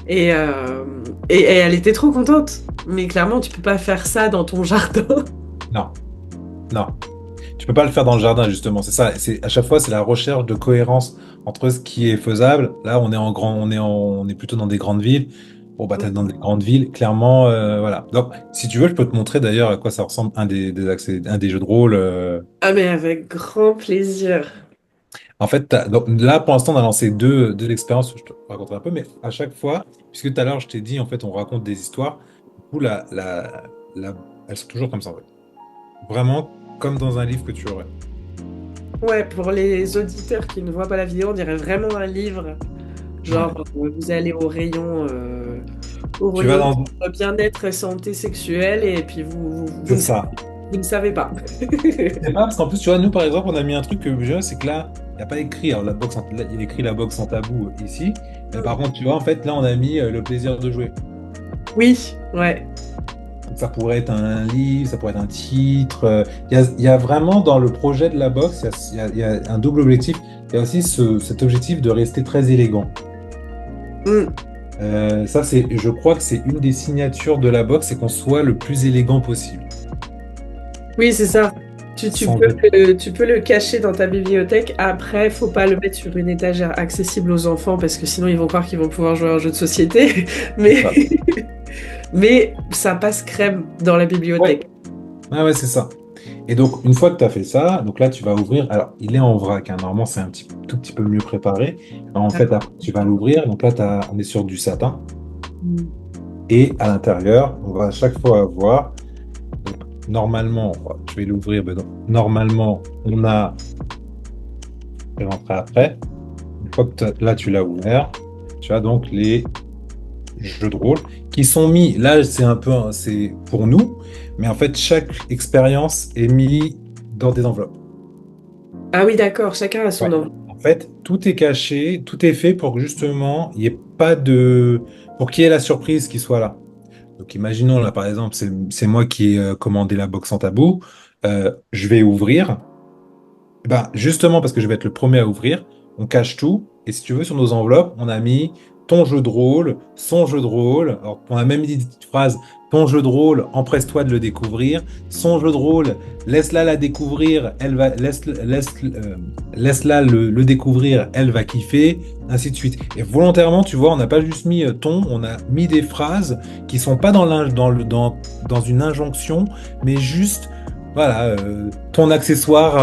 Et, euh, et elle était trop contente. Mais clairement, tu peux pas faire ça dans ton jardin. Non, non. Tu peux pas le faire dans le jardin, justement. C'est ça. À chaque fois, c'est la recherche de cohérence entre ce qui est faisable. Là, on est plutôt dans des grandes villes. Bon, bah, t'es dans des grandes villes, clairement, voilà. Donc, si tu veux, je peux te montrer d'ailleurs à quoi ça ressemble un des jeux de rôle. Ah, mais avec grand plaisir. En fait, donc, là, pour l'instant, on a lancé deux expériences. Je te raconterai un peu, mais à chaque fois, puisque tout à l'heure, je t'ai dit, en fait, on raconte des histoires. Du coup, la- elles sont toujours comme ça, en fait. Vraiment comme dans un livre que tu aurais. Ouais, pour les auditeurs qui ne voient pas la vidéo, on dirait vraiment un livre. Ouais. Genre, vous allez au Tu vas rayon dans... bien-être, santé sexuelle, et puis C'est ça. vous ne savez pas. C'est pas parce qu'en plus, tu vois, nous, par exemple, on a mis un truc que c'est que là, il n'y a pas écrit, alors là, il est écrit la boxe sans tabou ici, mais par contre, tu vois, en fait, là, on a mis le plaisir de jouer. Oui, ouais. Ça pourrait être un livre, ça pourrait être un titre. Il y a vraiment dans le projet de la box, il y a un double objectif. Il y a aussi cet objectif de rester très élégant. Mm. Ça, je crois que c'est une des signatures de la box, c'est qu'on soit le plus élégant possible. Oui, c'est ça. Tu Sans peux être- tu peux le cacher dans ta bibliothèque. Après, faut pas le mettre sur une étagère accessible aux enfants parce que sinon ils vont croire qu'ils vont pouvoir jouer à un jeu de société. c'est Mais, ça. mais ça passe crème dans la Ouais. bibliothèque. Ah ouais, c'est ça. Et donc, une fois que tu as fait ça, donc là, tu vas ouvrir. Alors, il est en vrac, hein. Normalement, c'est tout petit peu mieux préparé. En fait, après, tu vas l'ouvrir. Donc là, on est sur du satin. Mm. Et à l'intérieur, on va à chaque fois avoir. Donc, normalement, je vais l'ouvrir. Ben non. Normalement, je vais rentrer après. Une fois que là, tu l'as ouvert, tu as donc les jeux de rôle qui sont mis. Là, c'est pour nous, mais en fait, chaque expérience est mise dans des enveloppes. Ah oui, d'accord. Chacun a son Ouais. nom. En fait, tout est caché, tout est fait pour que justement, il n'y ait pas de. Pour qu'il y ait la surprise qui soit là. Donc, imaginons là, par exemple, c'est moi qui ai commandé la box en tabou. Je vais ouvrir. Ben, justement, parce que je vais être le premier à ouvrir, on cache tout. Et si tu veux, sur nos enveloppes, on a mis ton jeu de rôle, son jeu de rôle. Alors, on a même dit une phrase, ton jeu de rôle, empresse-toi de le découvrir. Son jeu de rôle, laisse-la la découvrir, laisse-la le découvrir, elle va kiffer, ainsi de suite. Et volontairement, tu vois, on n'a pas juste mis ton, on a mis des phrases qui sont pas dans une injonction, mais juste voilà, ton accessoire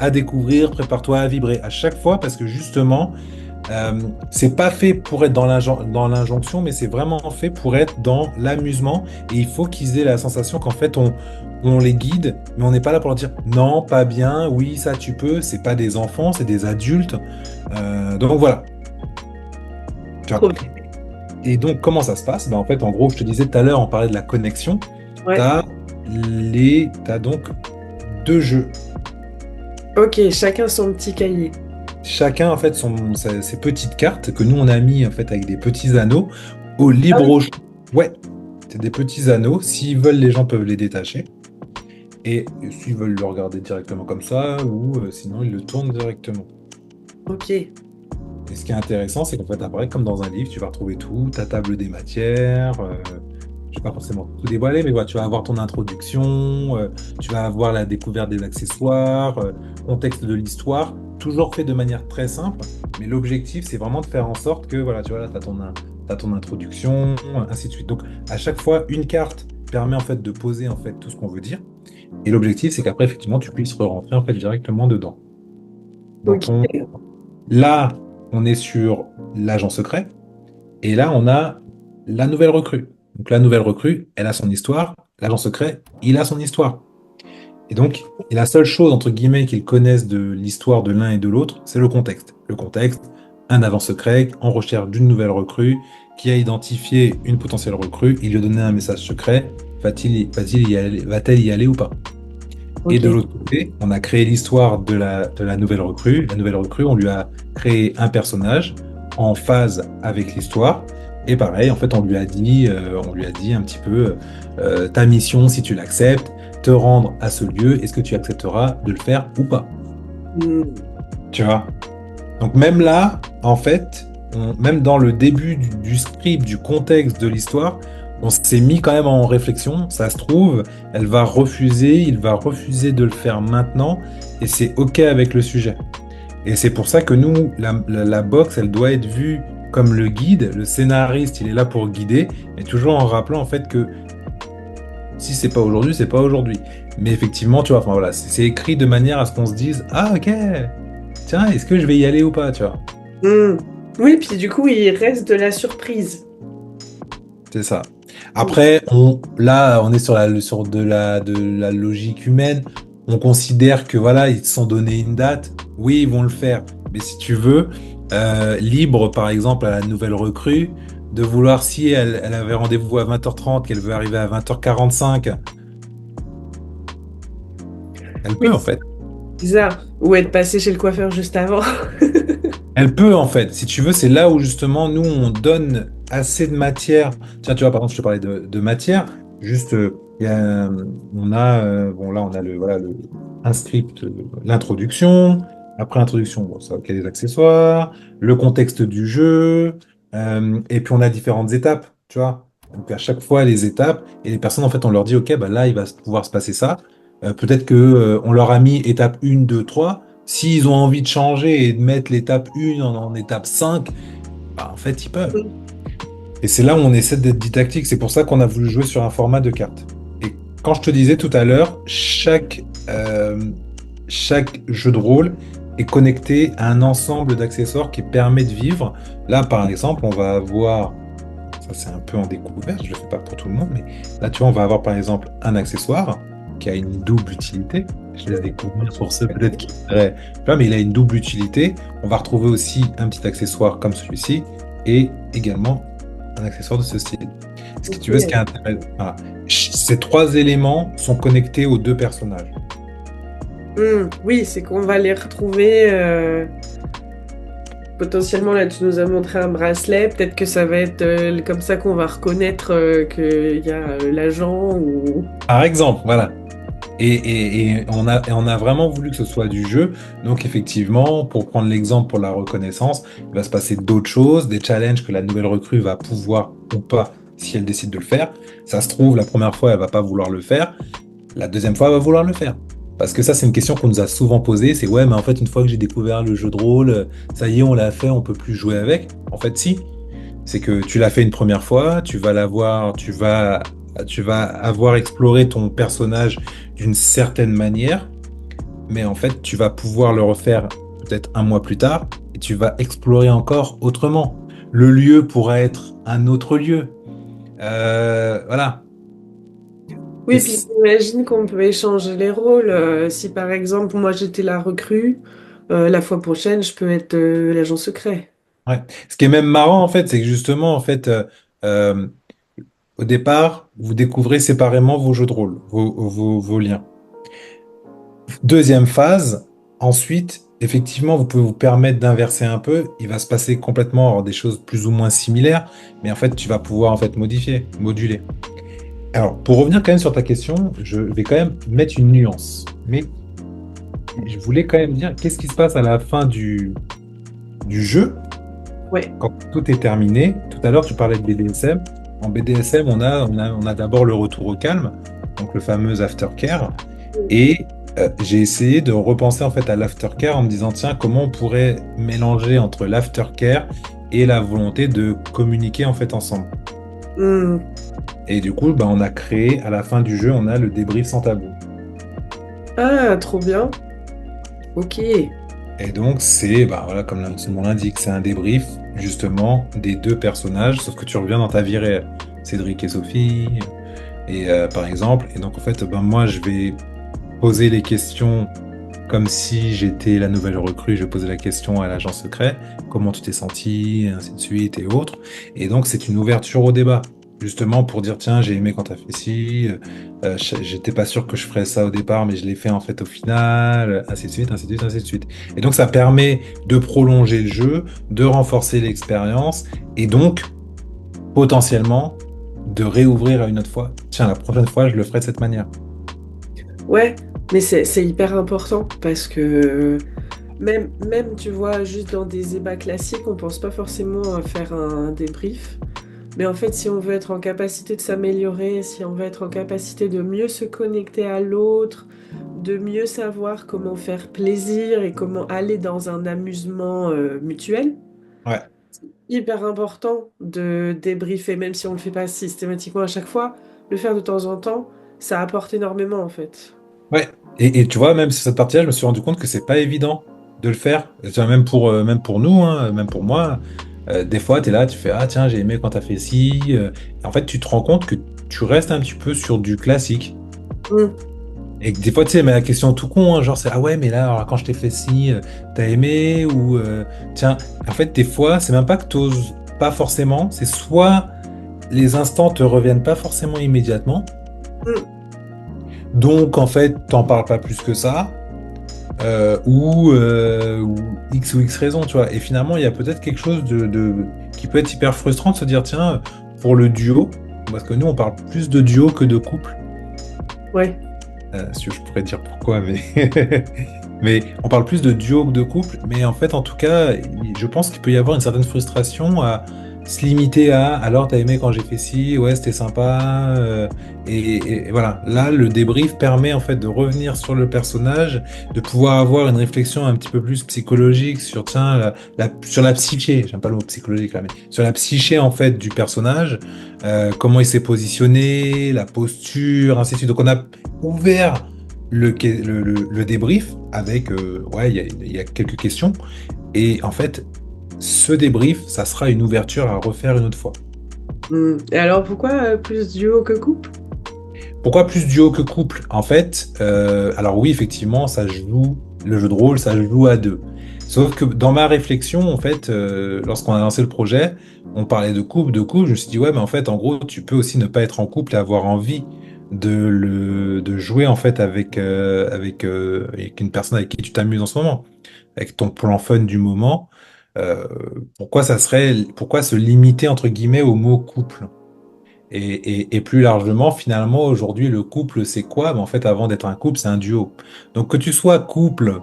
à découvrir, prépare-toi à vibrer à chaque fois parce que justement, c'est pas fait pour être dans l'injonction, mais c'est vraiment fait pour être dans l'amusement. Et il faut qu'ils aient la sensation qu'en fait, on les guide, mais on n'est pas là pour leur dire non, pas bien, oui, ça tu peux. C'est pas des enfants, c'est des adultes. Donc voilà. Tu vois. Trop bien. Et donc, comment ça se passe? Ben, en fait, en gros, je te disais tout à l'heure, on parlait de la connexion. Tu Ouais. as, t'as donc deux jeux. Ok, chacun son petit cahier. Chacun, en fait, ses petites cartes que nous, on a mis, en fait, avec des petits anneaux au Ah libre oui. choix. Ouais, c'est des petits anneaux. S'ils veulent, les gens peuvent les détacher. Et s'ils veulent le regarder directement comme ça, ou sinon, ils le tournent directement. Ok. Et ce qui est intéressant, c'est qu'en fait, après, comme dans un livre, tu vas retrouver tout, ta table des matières. Je ne vais pas forcément tout dévoiler, mais voilà, tu vas avoir ton introduction, tu vas avoir la découverte des accessoires, contexte de l'histoire, toujours fait de manière très simple. Mais l'objectif, c'est vraiment de faire en sorte que, voilà, tu vois, là, t'as ton introduction, ainsi de suite. Donc, à chaque fois, une carte permet en fait de poser en fait tout ce qu'on veut dire. Et l'objectif, c'est qu'après, effectivement, tu puisses rentrer en fait directement dedans. Donc, Ok. là, on est sur l'agent secret. Et là, on a la nouvelle recrue. Donc la nouvelle recrue, elle a son histoire. L'agent secret, il a son histoire. Et donc, et la seule chose, entre guillemets, qu'ils connaissent de l'histoire de l'un et de l'autre, c'est le contexte. Le contexte, un agent secret en recherche d'une nouvelle recrue qui a identifié une potentielle recrue, il lui a donné un message secret, va-t-elle y aller ou pas? Et Ok. de l'autre côté, on a créé l'histoire de la nouvelle recrue. La nouvelle recrue, on lui a créé un personnage en phase avec l'histoire. Et pareil, en fait, on lui a dit un petit peu ta mission, si tu l'acceptes, te rendre à ce lieu, est-ce que tu accepteras de le faire ou pas? Hmm. Tu vois? Donc même là, en fait, même dans le début du script, du contexte de l'histoire, on s'est mis quand même en réflexion. Ça se trouve, il va refuser de le faire maintenant, et c'est OK avec le sujet. Et c'est pour ça que nous, la box, elle doit être vue comme le guide. Le scénariste, il est là pour guider, mais toujours en rappelant en fait que si c'est pas aujourd'hui, c'est pas aujourd'hui. Mais effectivement, tu vois, enfin voilà, c'est écrit de manière à ce qu'on se dise, ah OK, tiens, est-ce que je vais y aller ou pas, tu vois? Hmm. Oui, puis du coup, il reste de la surprise. C'est ça. Hmm. Après, là, on est sur de la logique humaine. On considère que voilà, ils se sont donné une date. Oui, ils vont le faire. Mais si tu veux, libre, par exemple, à la nouvelle recrue, de vouloir, si elle avait rendez-vous à 20h30, qu'elle veut arriver à 20h45, elle Oui, peut en fait. bizarre. Ou être passé chez le coiffeur juste avant. Elle peut en fait. Si tu veux, c'est là où justement, nous, on donne assez de matière. Tiens, tu vois, par exemple, je te parlais de matière. Juste, on a, bon, là, on a voilà, un script, l'introduction. Après l'introduction, bon, ça, ok, les accessoires, le contexte du jeu, et puis on a différentes étapes, tu vois. Donc à chaque fois, les étapes, et les personnes, en fait, on leur dit, ok, bah là, il va pouvoir se passer ça. Peut-être que, on leur a mis étape 1, 2, 3. S'ils ont envie de changer et de mettre l'étape 1 en étape 5, bah, en fait, ils peuvent. Mm. Et c'est là où on essaie d'être didactique. C'est pour ça qu'on a voulu jouer sur un format de carte. Et quand je te disais tout à l'heure, chaque jeu de rôle est connecté à un ensemble d'accessoires qui permet de vivre. Là, par exemple, on va avoir, ça c'est un peu en découverte, je ne le fais pas pour tout le monde, mais là, tu vois, on va avoir par exemple un accessoire qui a une double utilité. Je laisse découvrir pour ceux peut-être qui seraient, tu vois, mais il a une double utilité. On va retrouver aussi un petit accessoire comme celui-ci et également un accessoire de ce style. Ce que tu veux, ce qui est Ok. intéressant, voilà. Ces trois éléments sont connectés aux deux personnages. Oui, c'est qu'on va les retrouver. Potentiellement, là, tu nous as montré un bracelet. Peut-être que ça va être comme ça qu'on va reconnaître qu'il y a l'agent ou. Par exemple, voilà. Et on a vraiment voulu que ce soit du jeu. Donc, effectivement, pour prendre l'exemple pour la reconnaissance, il va se passer d'autres choses, des challenges que la nouvelle recrue va pouvoir ou pas, si elle décide de le faire. Ça se trouve, la première fois, elle va pas vouloir le faire. La deuxième fois, elle va vouloir le faire. Parce que ça, c'est une question qu'on nous a souvent posée. C'est ouais, mais en fait, une fois que j'ai découvert le jeu de rôle, ça y est, on l'a fait, on peut plus jouer avec. En fait, si. C'est que tu l'as fait une première fois, tu vas avoir exploré ton personnage d'une certaine manière, mais en fait, tu vas pouvoir le refaire peut-être un mois plus tard et tu vas explorer encore autrement. Le lieu pourra être un autre lieu. Voilà. Et Oui, puis j'imagine qu'on peut échanger les rôles. Si par exemple, moi j'étais la recrue, la fois prochaine, je peux être l'agent secret. ouais. Ce qui est même marrant, en fait, c'est que justement, en fait, euh, au départ, vous découvrez séparément vos jeux de rôle, vos liens. Deuxième phase, ensuite, effectivement, vous pouvez vous permettre d'inverser un peu. Il va se passer complètement alors, des choses plus ou moins similaires, mais en fait, tu vas pouvoir en fait modifier, moduler. Alors, pour revenir quand même sur ta question, je vais quand même mettre une nuance. Mais je voulais quand même dire, qu'est-ce qui se passe à la fin du jeu, Ouais. quand tout est terminé? Tout à l'heure, tu parlais de BDSM. En BDSM, on a d'abord le retour au calme, donc le fameux aftercare. Et j'ai essayé de repenser en fait à l'aftercare en me disant, tiens, comment on pourrait mélanger entre l'aftercare et la volonté de communiquer en fait ensemble. Hmm. Et du coup, bah, on a créé, à la fin du jeu, on a le débrief sans tabou. Ah, trop bien. Ok. Et donc, c'est, bah, voilà, comme son nom l'indique, c'est un débrief justement des deux personnages, sauf que tu reviens dans ta vie réelle. Cédric et Sophie, et par exemple. Et donc, en fait, ben, moi, je vais poser les questions comme si j'étais la nouvelle recrue, je posais la question à l'agent secret, comment tu t'es senti, et ainsi de suite, et autres. Et donc, c'est une ouverture au débat, justement pour dire, tiens, j'ai aimé quand t'as fait ci, j'étais pas sûr que je ferais ça au départ, mais je l'ai fait en fait au final, ainsi de suite, ainsi de suite, ainsi de suite. Et donc, ça permet de prolonger le jeu, de renforcer l'expérience, et donc, potentiellement, de réouvrir à une autre fois. Tiens, la prochaine fois, je le ferai de cette manière. Ouais, mais c'est hyper important parce que même, tu vois, juste dans des ébats classiques, on pense pas forcément à faire un débrief. Mais en fait, si on veut être en capacité de s'améliorer, si on veut être en capacité de mieux se connecter à l'autre, de mieux savoir comment faire plaisir et comment aller dans un amusement mutuel, Ouais. hyper important de débriefer, même si on le fait pas systématiquement à chaque fois, le faire de temps en temps, ça apporte énormément en fait. Ouais, et tu vois, même sur cette partie-là, je me suis rendu compte que c'est pas évident de le faire. Tu vois, même pour nous, hein, même pour moi, des fois, tu es là, tu fais, ah tiens, j'ai aimé quand t'as fait ci. Et en fait, tu te rends compte que tu restes un petit peu sur du classique. Mm. Et que des fois, tu sais, mais la question tout con, hein, genre, c'est, ah ouais, mais là, alors, quand je t'ai fait ci, t'as aimé, ou tiens, en fait, des fois, c'est même pas que t'oses pas forcément, c'est soit les instants te reviennent pas forcément immédiatement, Mm. donc en fait, t'en parles pas plus que ça. Ou X ou X raison, tu vois. Et finalement, il y a peut-être quelque chose qui qui peut être hyper frustrant de se dire, tiens, pour le duo, parce que nous, on parle plus de duo que de couple. Ouais. Si je pourrais dire pourquoi, mais mais on parle plus de duo que de couple. Mais en fait, en tout cas, je pense qu'il peut y avoir une certaine frustration à se limiter à alors t'as aimé quand j'ai fait ci, ouais, c'était sympa. Et voilà, là, le débrief permet en fait de revenir sur le personnage, de pouvoir avoir une réflexion un petit peu plus psychologique sur tiens, sur la psyché, j'aime pas le mot psychologique là, mais sur la psyché en fait du personnage, comment il s'est positionné, la posture, ainsi de suite. Donc on a ouvert le débrief avec, ouais, il y a quelques questions. Et en fait, ce débrief, ça sera une ouverture à refaire une autre fois. Et alors, pourquoi plus duo que couple? Pourquoi plus duo que couple? En fait, alors oui, effectivement, ça joue, le jeu de rôle, ça joue à deux. Sauf que dans ma réflexion, en fait, lorsqu'on a lancé le projet, on parlait de couple, je me suis dit, ouais, mais en fait, en gros, tu peux aussi ne pas être en couple et avoir envie de jouer, en fait, avec une personne avec qui tu t'amuses en ce moment, avec ton plan fun du moment. Euh, pourquoi se limiter, entre guillemets, au mot couple? Et plus largement, finalement, aujourd'hui, le couple, c'est quoi? Ben, en fait, avant d'être un couple, c'est un duo. Donc, que tu sois couple,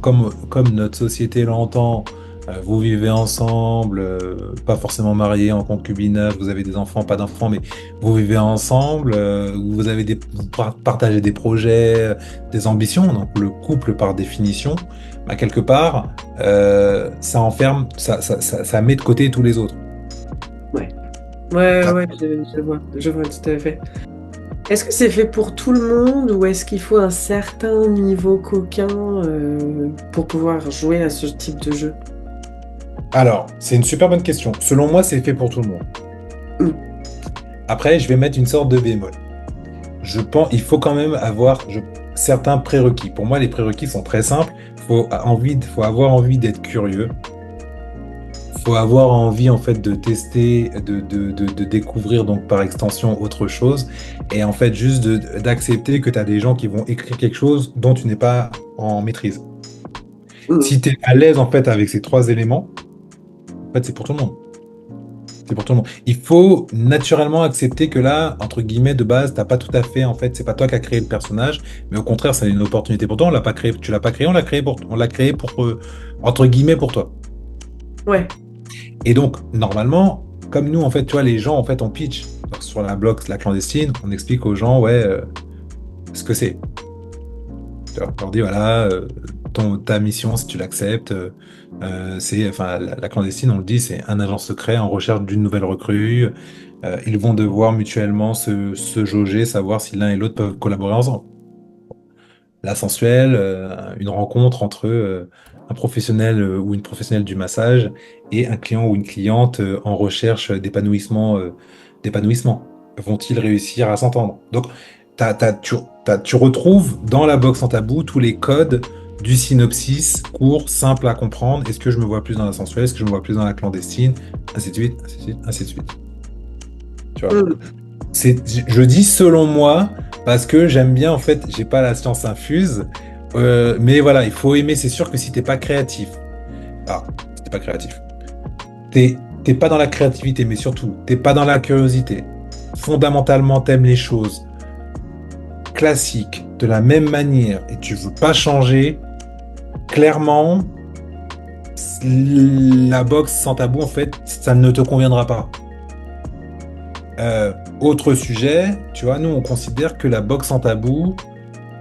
comme notre société l'entend, vous vivez ensemble, pas forcément mariés, en concubinage, vous avez des enfants, pas d'enfants, mais vous vivez ensemble, vous avez vous partagez des projets, des ambitions. Donc, le couple, par définition, ben, quelque part, ça enferme, ça met de côté tous les autres. Ouais. Ouais, ouais, je vois tout à fait. Est-ce que c'est fait pour tout le monde ou est-ce qu'il faut un certain niveau coquin pour pouvoir jouer à ce type de jeu? Alors, c'est une super bonne question. Selon moi, c'est fait pour tout le monde. Mm. Après, je vais mettre une sorte de bémol. Je pense, il faut quand même avoir certains prérequis. Pour moi, les prérequis sont très simples. Faut avoir envie d'être curieux. Faut avoir envie en fait de tester, de découvrir donc par extension autre chose. Et en fait, juste d'accepter que tu as des gens qui vont écrire quelque chose dont tu n'es pas en maîtrise. Mm. Si tu es à l'aise en fait avec ces trois éléments, en fait, c'est pour tout le monde. C'est pour tout le monde. Il faut naturellement accepter que là, entre guillemets, de base, t'as pas tout à fait, en fait, c'est pas toi qui as créé le personnage, mais au contraire, c'est une opportunité pour toi. On l'a pas créé, tu l'as pas créé, on l'a créé pour, entre guillemets, pour toi. Ouais. Et donc, normalement, comme nous, en fait, tu vois, les gens, en fait, on pitch sur la blog, la clandestine, on explique aux gens, ouais, ce que c'est. Tu vois, on leur dit, voilà, ta mission, si tu l'acceptes, c'est, enfin, la clandestine, on le dit, c'est un agent secret en recherche d'une nouvelle recrue. Ils vont devoir mutuellement se jauger, savoir si l'un et l'autre peuvent collaborer ensemble. La sensuelle, une rencontre entre un professionnel ou une professionnelle du massage et un client ou une cliente en recherche d'épanouissement. Vont-ils réussir à s'entendre? Donc, tu retrouves dans la box en tabou tous les codes du synopsis court, simple à comprendre. Est-ce que je me vois plus dans la sensuelle? Est-ce que je me vois plus dans la clandestine? Ainsi de suite, ainsi de suite, ainsi de suite. Tu vois? Mm. Je dis selon moi parce que j'aime bien, en fait, j'ai pas la science infuse, mais voilà, il faut aimer. C'est sûr que si t'es pas créatif, si t'es pas créatif, t'es pas dans la créativité, mais surtout t'es pas dans la curiosité. Fondamentalement, t'aimes les choses classiques de la même manière et tu veux pas changer. Clairement, la boxe sans tabou, en fait, ça ne te conviendra pas. Autre sujet, tu vois, nous on considère que la boxe sans tabou,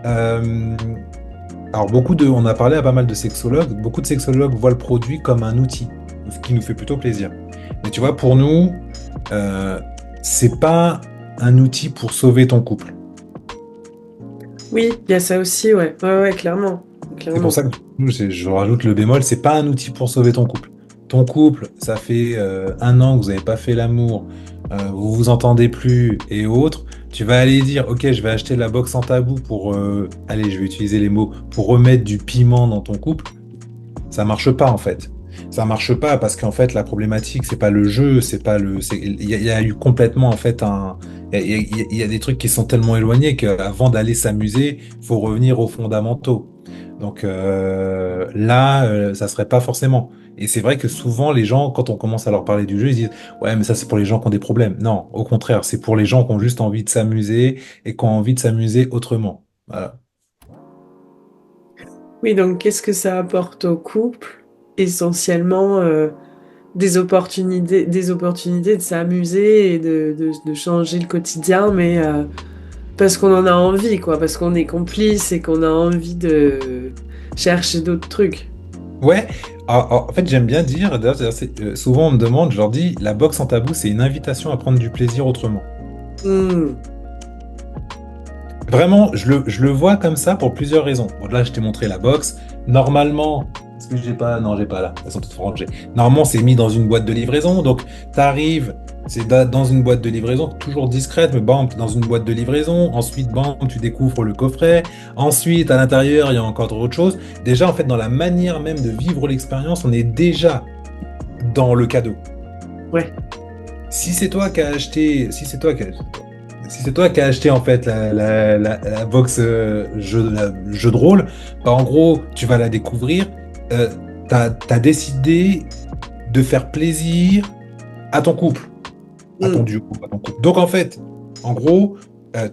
euh, alors on a parlé à pas mal de sexologues, beaucoup de sexologues voient le produit comme un outil, ce qui nous fait plutôt plaisir. Mais tu vois, pour nous, euh, c'est pas un outil pour sauver ton couple. Oui, il y a ça aussi, ouais. Ouais, ouais, clairement. C'est pour Clairement. ça que je rajoute le bémol, c'est pas un outil pour sauver ton couple. Ton couple, ça fait un an que vous n'avez pas fait l'amour, vous vous entendez plus et autres. Tu vas aller dire, ok, je vais acheter la box en tabou pour, allez, je vais utiliser les mots, pour remettre du piment dans ton couple. Ça marche pas en fait. Ça marche pas parce qu'en fait la problématique c'est pas le jeu, c'est pas le, il y a eu complètement en fait il y a des trucs qui sont tellement éloignés qu'avant d'aller s'amuser, faut revenir aux fondamentaux. Donc là, ça serait pas forcément. Et c'est vrai que souvent, les gens, quand on commence à leur parler du jeu, ils disent, ouais, mais ça, c'est pour les gens qui ont des problèmes. Non, au contraire, c'est pour les gens qui ont juste envie de s'amuser et qui ont envie de s'amuser autrement. Voilà. Oui, donc qu'est-ce que ça apporte au couple? Essentiellement, des opportunités de s'amuser et de changer le quotidien, mais parce qu'on en a envie, quoi, parce qu'on est complice et qu'on a envie de chercher d'autres trucs. Ouais, en fait, j'aime bien dire, d'ailleurs, souvent on me demande, je leur dis, la boxe en tabou, c'est une invitation à prendre du plaisir autrement. Hmm. Vraiment, je le vois comme ça pour plusieurs raisons. Bon, là, je t'ai montré la box. Normalement, est-ce que j'ai pas? Non, j'ai pas là. Elles sont toutes rangées. Normalement, c'est mis dans une boîte de livraison. Donc, t'arrives, c'est dans une boîte de livraison, toujours discrète, mais bam, dans une boîte de livraison. Ensuite, bam, tu découvres le coffret. Ensuite, à l'intérieur, il y a encore autre chose. Déjà, en fait, dans la manière même de vivre l'expérience, on est déjà dans le cadeau. Ouais. Si c'est toi qui as acheté, si c'est toi qui as acheté en fait la box jeu de rôle, bah, en gros, tu vas la découvrir. Euh, t'as décidé de faire plaisir à ton couple, à ton Hmm. duo, à ton couple. Donc en fait, en gros,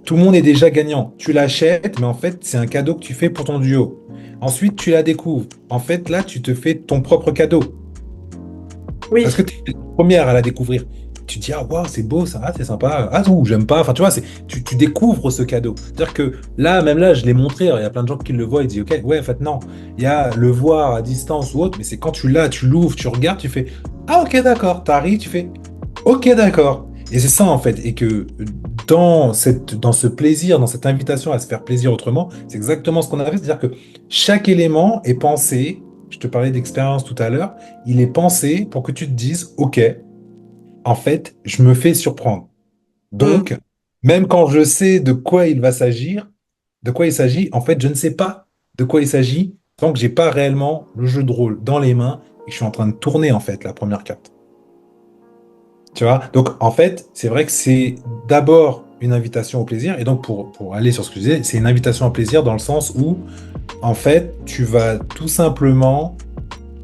tout le monde est déjà gagnant. Tu l'achètes, mais en fait, c'est un cadeau que tu fais pour ton duo. Ensuite, tu la découvres. En fait, là, tu te fais ton propre cadeau. Parce Oui. que tu es la première à la découvrir. Tu te dis, ah, waouh, c'est beau, ça, ah, c'est sympa, ah, ou j'aime pas. Enfin, tu vois, tu découvres ce cadeau. C'est-à-dire que là, même là, je l'ai montré, alors, il y a plein de gens qui le voient et disent, ok, ouais, en fait, non. Il y a le voir à distance ou autre, mais c'est quand tu l'as, tu l'ouvres, tu regardes, tu fais, ah, ok, d'accord. Tu arrives, tu fais, ok, d'accord. Et c'est ça, en fait. Et que dans ce plaisir, dans cette invitation à se faire plaisir autrement, c'est exactement ce qu'on a fait. C'est-à-dire que chaque élément est pensé. Je te parlais d'expérience tout à l'heure, il est pensé pour que tu te dises, OK, en fait, je me fais surprendre. Hmm. Donc, même quand je sais de quoi il va s'agir, de quoi il s'agit, en fait, je ne sais pas de quoi il s'agit tant que j'ai pas réellement le jeu de rôle dans les mains et que je suis en train de tourner, en fait, la première carte. Tu vois? Donc, en fait, c'est vrai que c'est d'abord une invitation au plaisir. Et donc, pour aller sur ce que je disais, c'est une invitation au plaisir dans le sens où, en fait, tu vas tout simplement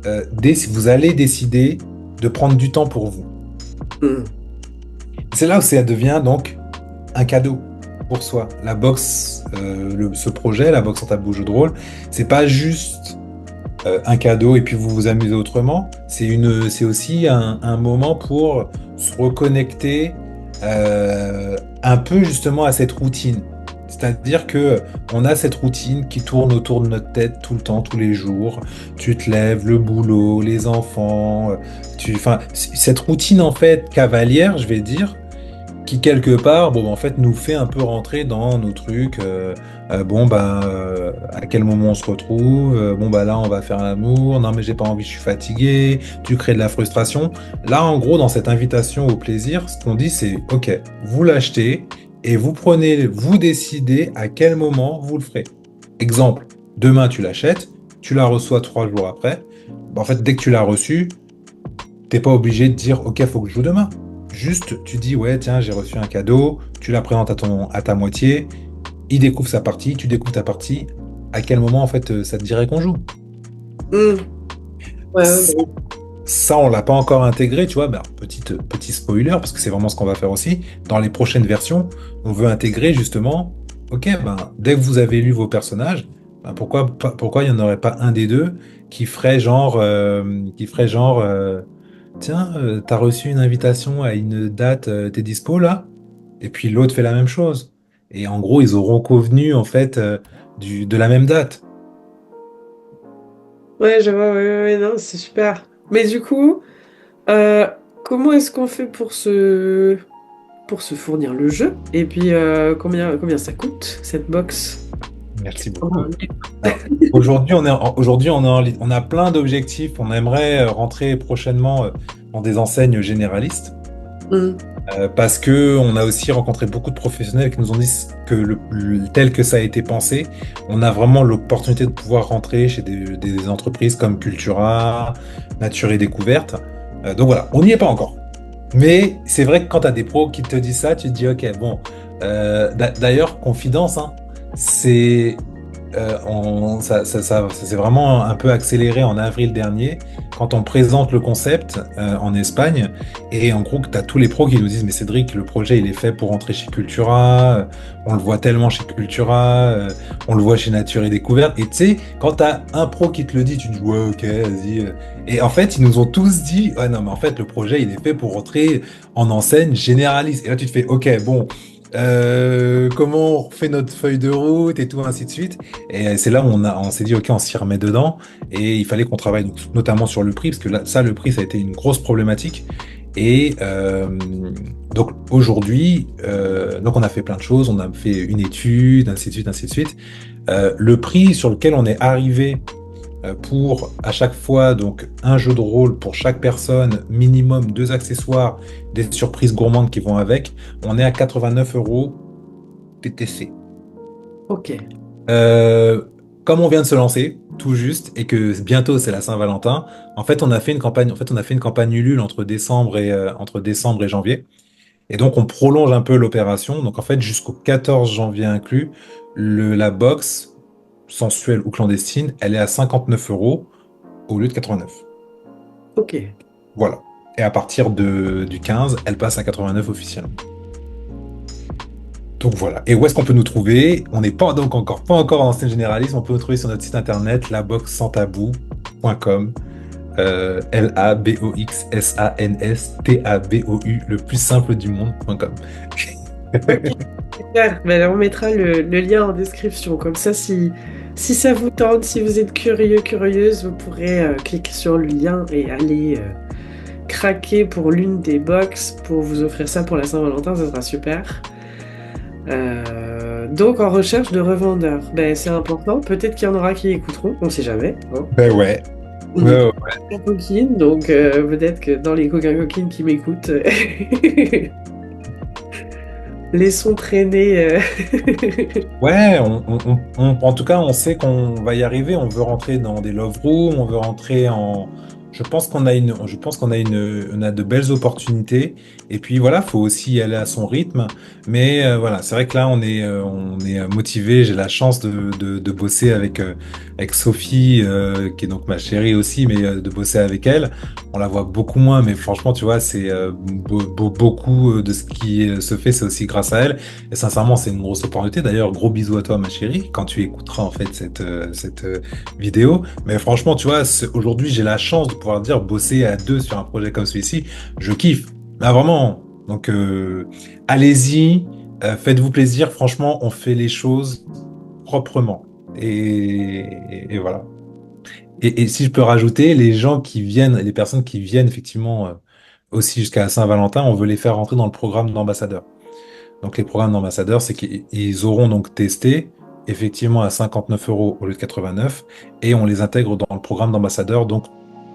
vous allez décider de prendre du temps pour vous. Hmm. C'est là où ça devient donc un cadeau pour soi. La boxe, ce projet, la boxe en tableau jeu de rôle, c'est pas juste un cadeau et puis vous vous amusez autrement. C'est aussi un moment pour se reconnecter un peu justement à cette routine. C'est-à-dire que on a cette routine qui tourne autour de notre tête tout le temps, tous les jours. Tu te lèves, le boulot, les enfants, enfin, cette routine en fait cavalière, je vais dire, qui quelque part, bon, en fait, nous fait un peu rentrer dans nos trucs. Bon, bah, à quel moment on se retrouve? Bon, bah là, on va faire l'amour. Non, mais j'ai pas envie, je suis fatigué. Tu crées de la frustration. Là, en gros, dans cette invitation au plaisir, ce qu'on dit, c'est, OK, vous l'achetez et vous prenez, vous décidez à quel moment vous le ferez. Exemple, demain, tu l'achètes, tu la reçois 3 jours après. Bah, en fait, dès que tu l'as reçue, t'es pas obligé de dire, OK, faut que je joue demain. Juste, tu dis, ouais, tiens, j'ai reçu un cadeau, tu la présentes à ta moitié, il découvre sa partie, tu découvres ta partie. À quel moment, en fait, ça te dirait qu'on joue? Hmm. Ouais, ouais, Ça, ouais. ça, on l'a pas encore intégré, tu vois. Ben, petit spoiler, parce que c'est vraiment ce qu'on va faire aussi. Dans les prochaines versions, on veut intégrer justement, OK, ben, dès que vous avez lu vos personnages, ben, pourquoi il n'y en aurait pas un des deux qui ferait genre, tiens, t'as reçu une invitation à une date, t'es dispo là? Et puis l'autre fait la même chose. Et en gros, ils auront convenu en fait de la même date. Ouais, je vois, ouais, ouais, ouais, non, c'est super. Mais du coup, euh, comment est-ce qu'on fait pour se fournir le jeu? Et puis, combien ça coûte, cette box? Merci beaucoup. Alors, aujourd'hui, on a plein d'objectifs. On aimerait rentrer prochainement dans des enseignes généralistes. Hmm. Parce que on a aussi rencontré beaucoup de professionnels qui nous ont dit que tel que ça a été pensé, on a vraiment l'opportunité de pouvoir rentrer chez des entreprises comme Cultura, Nature et Découverte. Donc voilà, on n'y est pas encore. Mais c'est vrai que quand tu as des pros qui te disent ça, tu te dis, ok, bon, d'ailleurs, confidence, hein, c'est ça s'est vraiment un peu accéléré en avril dernier quand on présente le concept en Espagne. Et en gros, tu as tous les pros qui nous disent, mais Cédric, le projet, il est fait pour entrer chez Cultura. On le voit tellement chez Cultura. On le voit chez Nature et Découverte. Et tu sais, quand tu as un pro qui te le dit, tu te dis, ouais, ok, vas-y. Et en fait, ils nous ont tous dit, ouais, non, mais en fait, le projet, il est fait pour rentrer en enseigne généraliste. Et là, tu te fais, ok, bon. Comment on fait notre feuille de route et tout, ainsi de suite. Et c'est là où on s'est dit, OK, on s'y remet dedans. Et il fallait qu'on travaille donc, notamment sur le prix, parce que là, ça, le prix, ça a été une grosse problématique. Et donc aujourd'hui, donc on a fait plein de choses, on a fait une étude, ainsi de suite, ainsi de suite. Le prix sur lequel on est arrivé pour à chaque fois donc un jeu de rôle pour chaque personne, minimum deux accessoires, des surprises gourmandes qui vont avec, on est à 89 euros TTC. Ok. Euh, Comme on vient de se lancer, tout juste, et que bientôt c'est la Saint-Valentin, en fait on a fait une campagne, en fait on a fait une campagne Ulule entre décembre et janvier, et donc on prolonge un peu l'opération. Donc en fait jusqu'au 14 janvier inclus, la box sensuelle ou clandestine, elle est à 59 euros au lieu de 89. Ok. Voilà. Et à partir du 15, elle passe à 89 officiellement. Donc voilà. Et où est-ce qu'on peut nous trouver? On n'est pas donc encore pas encore en enseigne généraliste. On peut nous trouver sur notre site internet laboxsanstabou.com. LABOXSANSTABOU, le plus simple du monde.com. Ok. Super. Ben, alors, on mettra le lien en description. Comme ça, si ça vous tente, si vous êtes curieux, curieuse, vous pourrez cliquer sur le lien et aller craquer pour l'une des box pour vous offrir ça pour la Saint-Valentin. Ça sera super. Donc en recherche de revendeurs. Ben, c'est important. Peut-être qu'il y en aura qui écouteront, on sait jamais, hein. Ben ouais. On est Ouais, ouais. coquins coquines, donc peut-être que dans les coquins coquines qui m'écoutent, laissons traîner. Ouais, en tout cas, on sait qu'on va y arriver. On veut rentrer dans des love rooms, on veut rentrer en. Je pense qu'on a on a de belles opportunités. Et puis voilà, faut aussi y aller à son rythme. Mais voilà, c'est vrai que là, on est motivé. J'ai la chance de bosser avec Sophie, qui est donc ma chérie aussi, mais de bosser avec elle. On la voit beaucoup moins, mais franchement, tu vois, c'est beaucoup de ce qui se fait, c'est aussi grâce à elle. Et sincèrement, c'est une grosse opportunité. D'ailleurs, gros bisous à toi, ma chérie, quand tu écouteras en fait cette vidéo. Mais franchement, tu vois, aujourd'hui, j'ai la chance de pouvoir dire bosser à deux sur un projet comme celui-ci. Je kiffe. Ah, vraiment. Donc, allez-y, faites-vous plaisir. Franchement, on fait les choses proprement. Et voilà. Et si je peux rajouter, les gens qui viennent, les personnes qui viennent effectivement aussi jusqu'à Saint-Valentin, on veut les faire rentrer dans le programme d'ambassadeur. Donc les programmes d'ambassadeurs, c'est qu'ils auront donc testé effectivement à 59 euros au lieu de 89 et on les intègre dans le programme d'ambassadeurs. Donc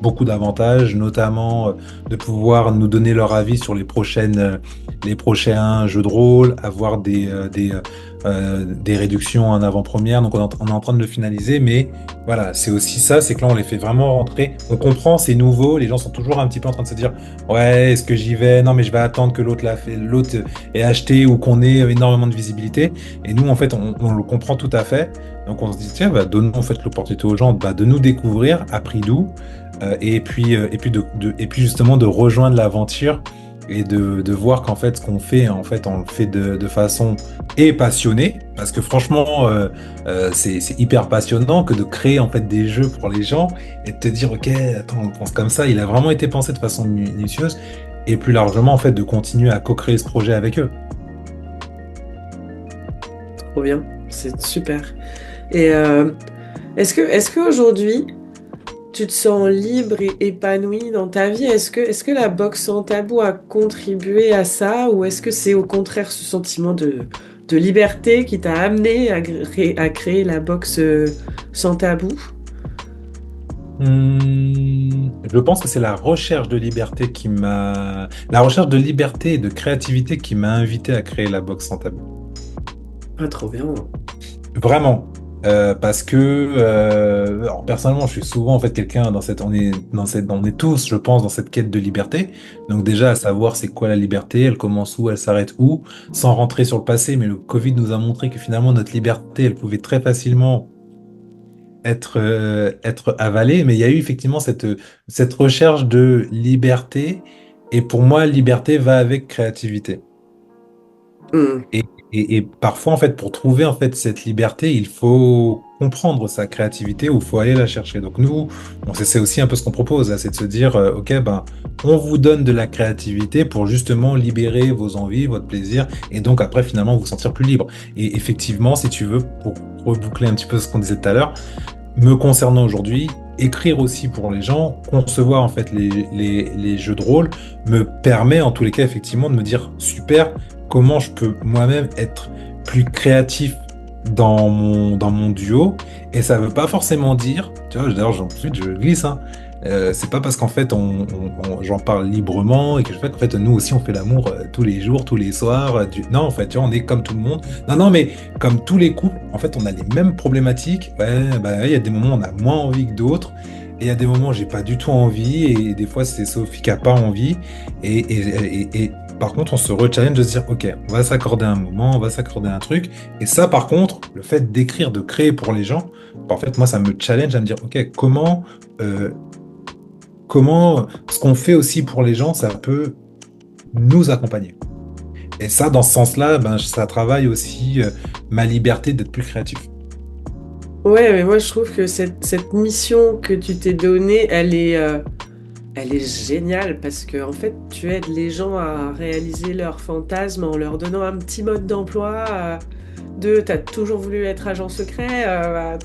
beaucoup d'avantages, notamment de pouvoir nous donner leur avis sur les prochains jeux de rôle, avoir des réductions en avant-première. Donc on est en train de le finaliser, mais voilà, c'est aussi ça, c'est que là on les fait vraiment rentrer. On comprend, c'est nouveau, les gens sont toujours un petit peu en train de se dire, ouais, est-ce que j'y vais? Non, mais je vais attendre que l'autre l'a fait, l'autre ait acheté ou qu'on ait énormément de visibilité. Et nous, en fait, on le comprend tout à fait. Donc on se dit, tiens, bah, donnons en fait l'opportunité aux gens bah, de nous découvrir à prix doux et puis justement de rejoindre l'aventure et de voir qu'en fait ce qu'on fait en fait on le fait de façon passionnée parce que franchement c'est hyper passionnant que de créer en fait des jeux pour les gens et de te dire ok attends on pense comme ça, il a vraiment été pensé de façon minutieuse et plus largement en fait de continuer à co-créer ce projet avec eux. Trop bien, c'est super. Et est-ce qu'aujourd'hui, tu te sens libre et épanoui dans ta vie? Est-ce que la boxe sans tabou a contribué à ça ou est-ce que c'est au contraire ce sentiment de liberté qui t'a amené à créer la boxe sans tabou? Je pense que c'est la recherche de liberté et de créativité qui m'a invité à créer la boxe sans tabou. Ah, trop bien. Vraiment. Parce que alors, personnellement, je suis souvent en fait quelqu'un dans cette, on est tous, je pense, dans cette quête de liberté. Donc déjà, à savoir c'est quoi la liberté, elle commence où, elle s'arrête où, sans rentrer sur le passé. Mais le Covid nous a montré que finalement notre liberté, elle pouvait très facilement être avalé, mais il y a eu effectivement cette recherche de liberté, et pour moi, liberté va avec créativité. Hmm. Et parfois, en fait, pour trouver en fait cette liberté, il faut comprendre sa créativité ou il faut aller la chercher. Donc nous, c'est aussi un peu ce qu'on propose, là, c'est de se dire, OK, ben, on vous donne de la créativité pour justement libérer vos envies, votre plaisir, et donc après, finalement, vous sentir plus libre. Et effectivement, si tu veux, pour reboucler un petit peu ce qu'on disait tout à l'heure, me concernant aujourd'hui, écrire aussi pour les gens, concevoir en fait les jeux de rôle, me permet en tous les cas effectivement de me dire super, comment je peux moi-même être plus créatif dans mon duo. Et ça veut pas forcément dire, tu vois, d'ailleurs ensuite je glisse, hein, c'est pas parce qu'en fait j'en parle librement et que je fais qu'en fait nous aussi on fait l'amour tous les jours, tous les soirs. Non, en fait, tu vois, on est comme tout le monde. Non, non, mais comme tous les couples, en fait, on a les mêmes problématiques. Ouais, bah, il y a des moments où on a moins envie que d'autres. Et il y a des moments où j'ai pas du tout envie. Et des fois, c'est Sophie qui a pas envie. Et par contre, on se re-challenge de se dire, OK, on va s'accorder un moment, on va s'accorder un truc. Et ça, par contre, le fait d'écrire, de créer pour les gens, bah, en fait, moi, ça me challenge à me dire, OK, euh, comment ce qu'on fait aussi pour les gens, ça peut nous accompagner. Et ça, dans ce sens-là, ben, ça travaille aussi ma liberté d'être plus créatif. Ouais, mais moi je trouve que cette mission que tu t'es donnée, elle est géniale parce que en fait, tu aides les gens à réaliser leurs fantasmes en leur donnant un petit mode d'emploi. De, t'as toujours voulu être agent secret, bah,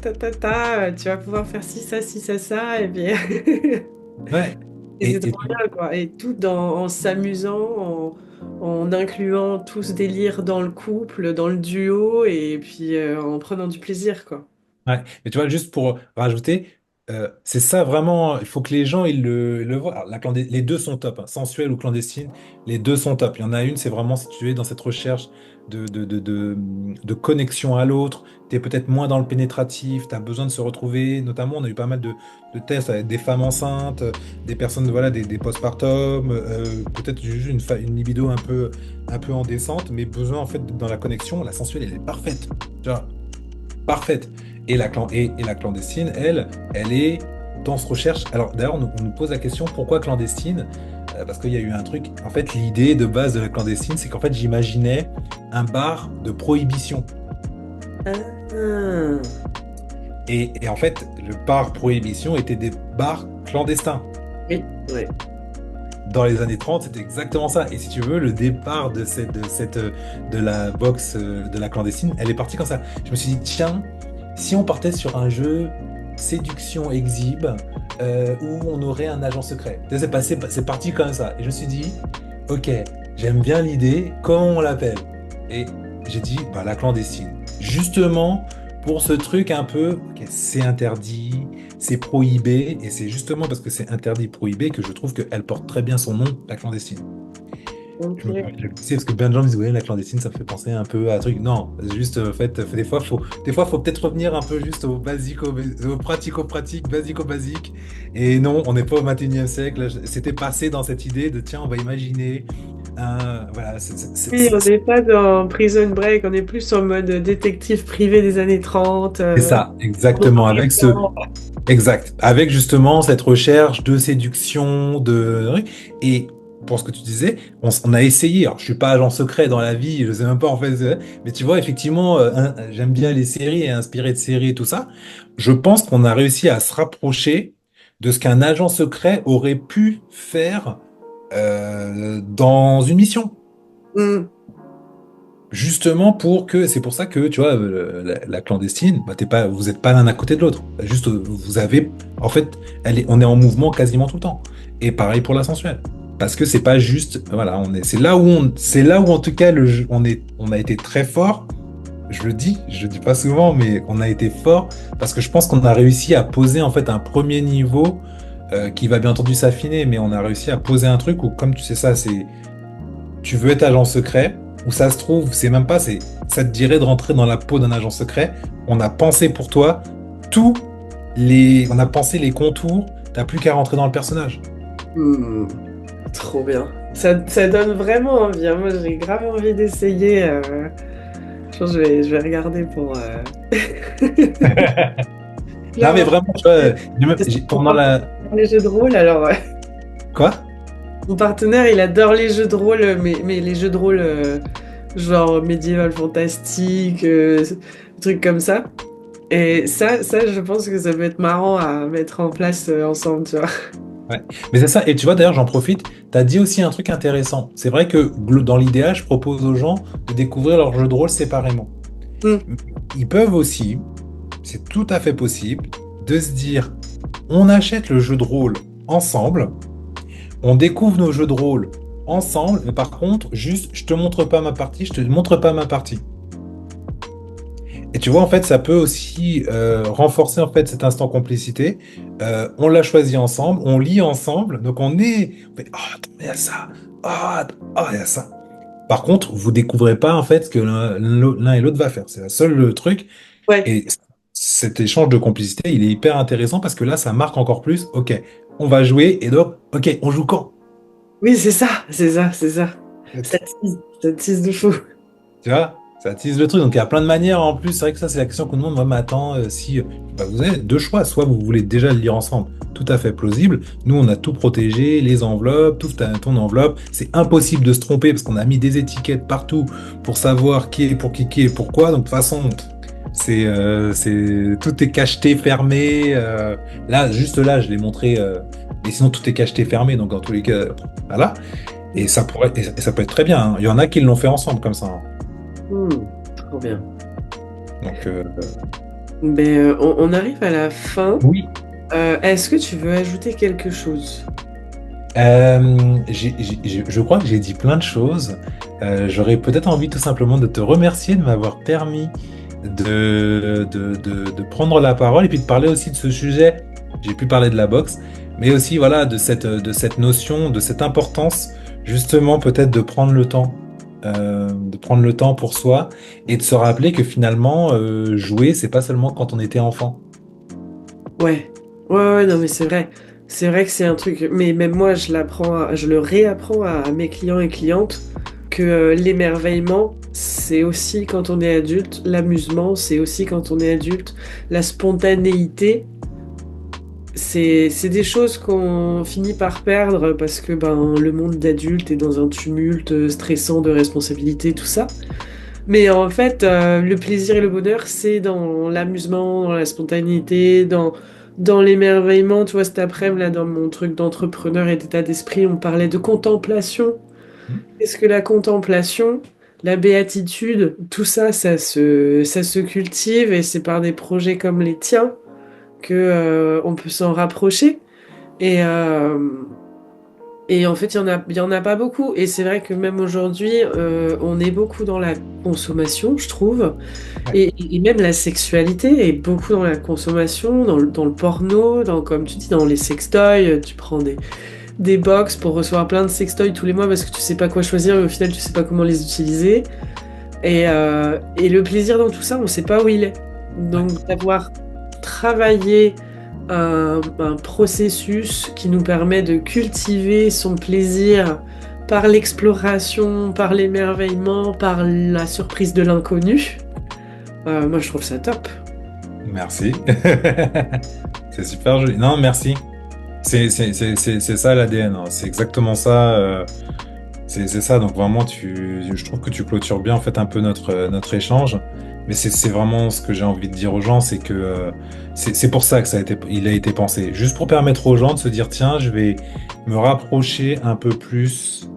tu vas pouvoir faire ci, ça, et puis Ouais. et c'est Et trop bien, quoi. Et tout en s'amusant, en incluant tout ce délire dans le couple, dans le duo, et puis en prenant du plaisir, quoi. ouais. Mais tu vois, juste pour rajouter, c'est ça vraiment, il faut que les gens ils le voient. Alors, les deux sont top, hein, sensuel ou clandestine, les deux sont top. Il y en a une, c'est vraiment si tu es dans cette recherche de connexion à l'autre, tu es peut-être moins dans le pénétratif, tu as besoin de se retrouver. Notamment, on a eu pas mal de tests avec des femmes enceintes, des personnes, voilà, des postpartum, peut-être juste une libido un peu en descente, mais besoin en fait dans la connexion. La sensuelle, elle est parfaite. Tu vois, parfaite. Et la clandestine, elle est dans ce recherche. Alors d'ailleurs, on nous pose la question pourquoi clandestine? Parce qu'il y a eu un truc. En fait, l'idée de base de la clandestine, c'est qu'en fait, j'imaginais un bar de prohibition. Ah, Et en fait, le bar prohibition était des bars clandestins. oui, ouais. Dans les années 30, c'était exactement ça. Et si tu veux, le départ de la boxe de la clandestine, elle est partie comme ça. Je me suis dit, tiens, si on partait sur un jeu séduction exhibe où on aurait un agent secret. Tu sais, c'est parti comme ça. Et je me suis dit, ok, j'aime bien l'idée, comment on l'appelle? Et j'ai dit, bah, la clandestine. Justement, pour ce truc un peu, ok, c'est interdit, c'est prohibé, et c'est justement parce que c'est interdit, prohibé, que je trouve qu'elle porte très bien son nom, la clandestine. Je me Ok. permets de le glisser parce que plein de gens me disent, ouais, la clandestine, ça me fait penser un peu à un truc. Non, juste, en fait, des fois, faut peut-être revenir un peu juste au basique, au pratico-pratique, basique-basique. Et non, on n'est pas au 21e siècle. C'était passé dans cette idée de, tiens, on va imaginer voilà, Oui, on n'est pas dans Prison Break, on est plus en mode détective privé des années 30. c'est ça, En noir exactement, et blanc. exact, avec justement cette recherche de séduction, et pour ce que tu disais, on a essayé. Alors, je suis pas agent secret dans la vie, je sais même pas en fait, mais tu vois, effectivement, j'aime bien les séries et inspiré de séries et tout ça. Je pense qu'on a réussi à se rapprocher de ce qu'un agent secret aurait pu faire dans une mission. Hmm. Justement pour que, c'est pour ça que, tu vois, la clandestine, bah, vous êtes pas l'un à côté de l'autre. Juste, vous avez, en fait, on est en mouvement quasiment tout le temps. Et pareil pour la sensuelle. Parce que c'est pas juste, voilà, c'est là où en tout cas on a été très fort. Je le dis pas souvent, mais on a été fort parce que je pense qu'on a réussi à poser en fait un premier niveau qui va bien entendu s'affiner, mais on a réussi à poser un truc où, comme tu sais ça, c'est tu veux être agent secret, ou ça se trouve, c'est même pas, ça te dirait de rentrer dans la peau d'un agent secret. On a pensé pour toi on a pensé les contours, t'as plus qu'à rentrer dans le personnage. Hmm. Trop bien. Ça donne vraiment envie, hein. Moi, j'ai grave envie d'essayer. Je pense que je vais regarder pour. Non, mais Genre, vraiment, tu vois, pendant la. les jeux de rôle, alors Quoi? mon partenaire, il adore les jeux de rôle, mais les jeux de rôle genre médiéval fantastique, trucs comme ça. Et ça, je pense que ça peut être marrant à mettre en place ensemble, tu vois. Ouais. Mais c'est ça. Et tu vois, d'ailleurs, j'en profite. Tu as dit aussi un truc intéressant. C'est vrai que dans l'idéal, je propose aux gens de découvrir leur jeu de rôle séparément. Mm. Ils peuvent aussi, c'est tout à fait possible, de se dire, on achète le jeu de rôle ensemble, on découvre nos jeux de rôle ensemble, mais par contre, juste, je te montre pas ma partie, je te montre pas ma partie. Et tu vois, en fait, ça peut aussi renforcer en fait cet instant complicité. On l'a choisi ensemble, on lit ensemble, donc on fait, oh, attends, il y a ça, il y a ça. Par contre, vous découvrez pas en fait ce que l'un et l'autre va faire. C'est le seul truc. Ouais, Et cet échange de complicité, il est hyper intéressant parce que là, ça marque encore plus. Ok, on va jouer et donc, ok, on joue quand? oui, c'est ça, c'est ça, c'est ça. Ça tease de fou. Tu vois, ça attise le truc. Donc il y a plein de manières en plus. C'est vrai que ça, c'est la question qu'on demande. Moi, mais attends, si bah, vous avez deux choix, soit vous voulez déjà le lire ensemble, tout à fait plausible. Nous, on a tout protégé, les enveloppes, tout ton enveloppe. C'est impossible de se tromper parce qu'on a mis des étiquettes partout pour savoir qui est pour qui est pourquoi. Donc de toute façon, tout est cacheté, fermé. Là, juste là, je l'ai montré. Et sinon, tout est cacheté, fermé. Donc dans tous les cas, voilà. Et ça pourrait, et ça peut être très bien, hein. Il y en a qui l'ont fait ensemble comme ça, hein. Hmm, trop bien. Donc, Mais on arrive à la fin. oui. Est-ce que tu veux ajouter quelque chose? Je crois que j'ai dit plein de choses. J'aurais peut-être envie tout simplement de te remercier de m'avoir permis de prendre la parole et puis de parler aussi de ce sujet. J'ai pu parler de la boxe, mais aussi voilà de cette notion, de cette importance justement peut-être de prendre le temps pour soi et de se rappeler que finalement jouer, c'est pas seulement quand on était enfant. Ouais. Ouais, non, mais c'est vrai. C'est vrai que c'est un truc. Mais même moi, je le réapprends à mes clients et clientes que l'émerveillement, c'est aussi quand on est adulte. L'amusement, c'est aussi quand on est adulte. La spontanéité, c'est des choses qu'on finit par perdre parce que ben, le monde d'adulte est dans un tumulte stressant de responsabilité, tout ça. Mais en fait, le plaisir et le bonheur, c'est dans l'amusement, dans la spontanéité, dans l'émerveillement. Tu vois, cet après-midi, là, dans mon truc d'entrepreneur et d'état d'esprit, on parlait de contemplation. Est-ce que la contemplation, la béatitude, tout ça, ça se cultive et c'est par des projets comme les tiens que, on peut s'en rapprocher. Et, euh, et en fait, il y en a pas beaucoup. Et c'est vrai que même aujourd'hui, on est beaucoup dans la consommation, je trouve. Ouais. Et même la sexualité est beaucoup dans la consommation, dans le porno, comme tu dis, dans les sextoys. Tu prends des box pour recevoir plein de sextoys tous les mois parce que tu sais pas quoi choisir et au final, tu sais pas comment les utiliser. Et le plaisir dans tout ça, on sait pas où il est. Ouais. Donc, d'avoir travaillé un processus qui nous permet de cultiver son plaisir par l'exploration, par l'émerveillement, par la surprise de l'inconnu. Moi, je trouve ça top. Merci. C'est super joli. Non, merci. C'est ça l'ADN, hein. C'est exactement ça. C'est ça. Donc vraiment, je trouve que tu clôtures bien en fait un peu notre échange. Mais c'est vraiment ce que j'ai envie de dire aux gens, c'est que c'est pour ça que il a été pensé. Juste pour permettre aux gens de se dire, tiens, je vais me rapprocher un peu plus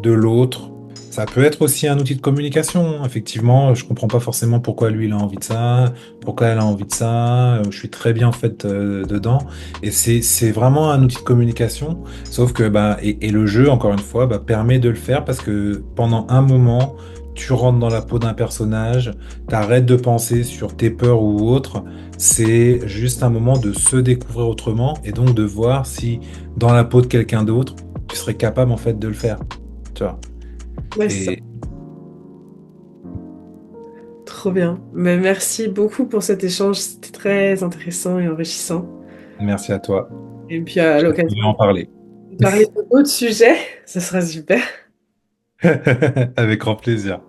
de l'autre. Ça peut être aussi un outil de communication, hein. Effectivement, je comprends pas forcément pourquoi lui il a envie de ça, pourquoi elle a envie de ça. Je suis très bien en fait dedans, et c'est vraiment un outil de communication. Sauf que bah et le jeu encore une fois bah, permet de le faire parce que pendant un moment tu rentres dans la peau d'un personnage, t'arrêtes de penser sur tes peurs ou autres. C'est juste un moment de se découvrir autrement et donc de voir si dans la peau de quelqu'un d'autre tu serais capable en fait de le faire. Tu vois. Ouais, c'est ça. Et Trop bien. Mais merci beaucoup pour cet échange. C'était très intéressant et enrichissant. merci à toi. Et puis, à Je l'occasion vais en parler. de parler d'autres sujets, ce sera super. Avec grand plaisir.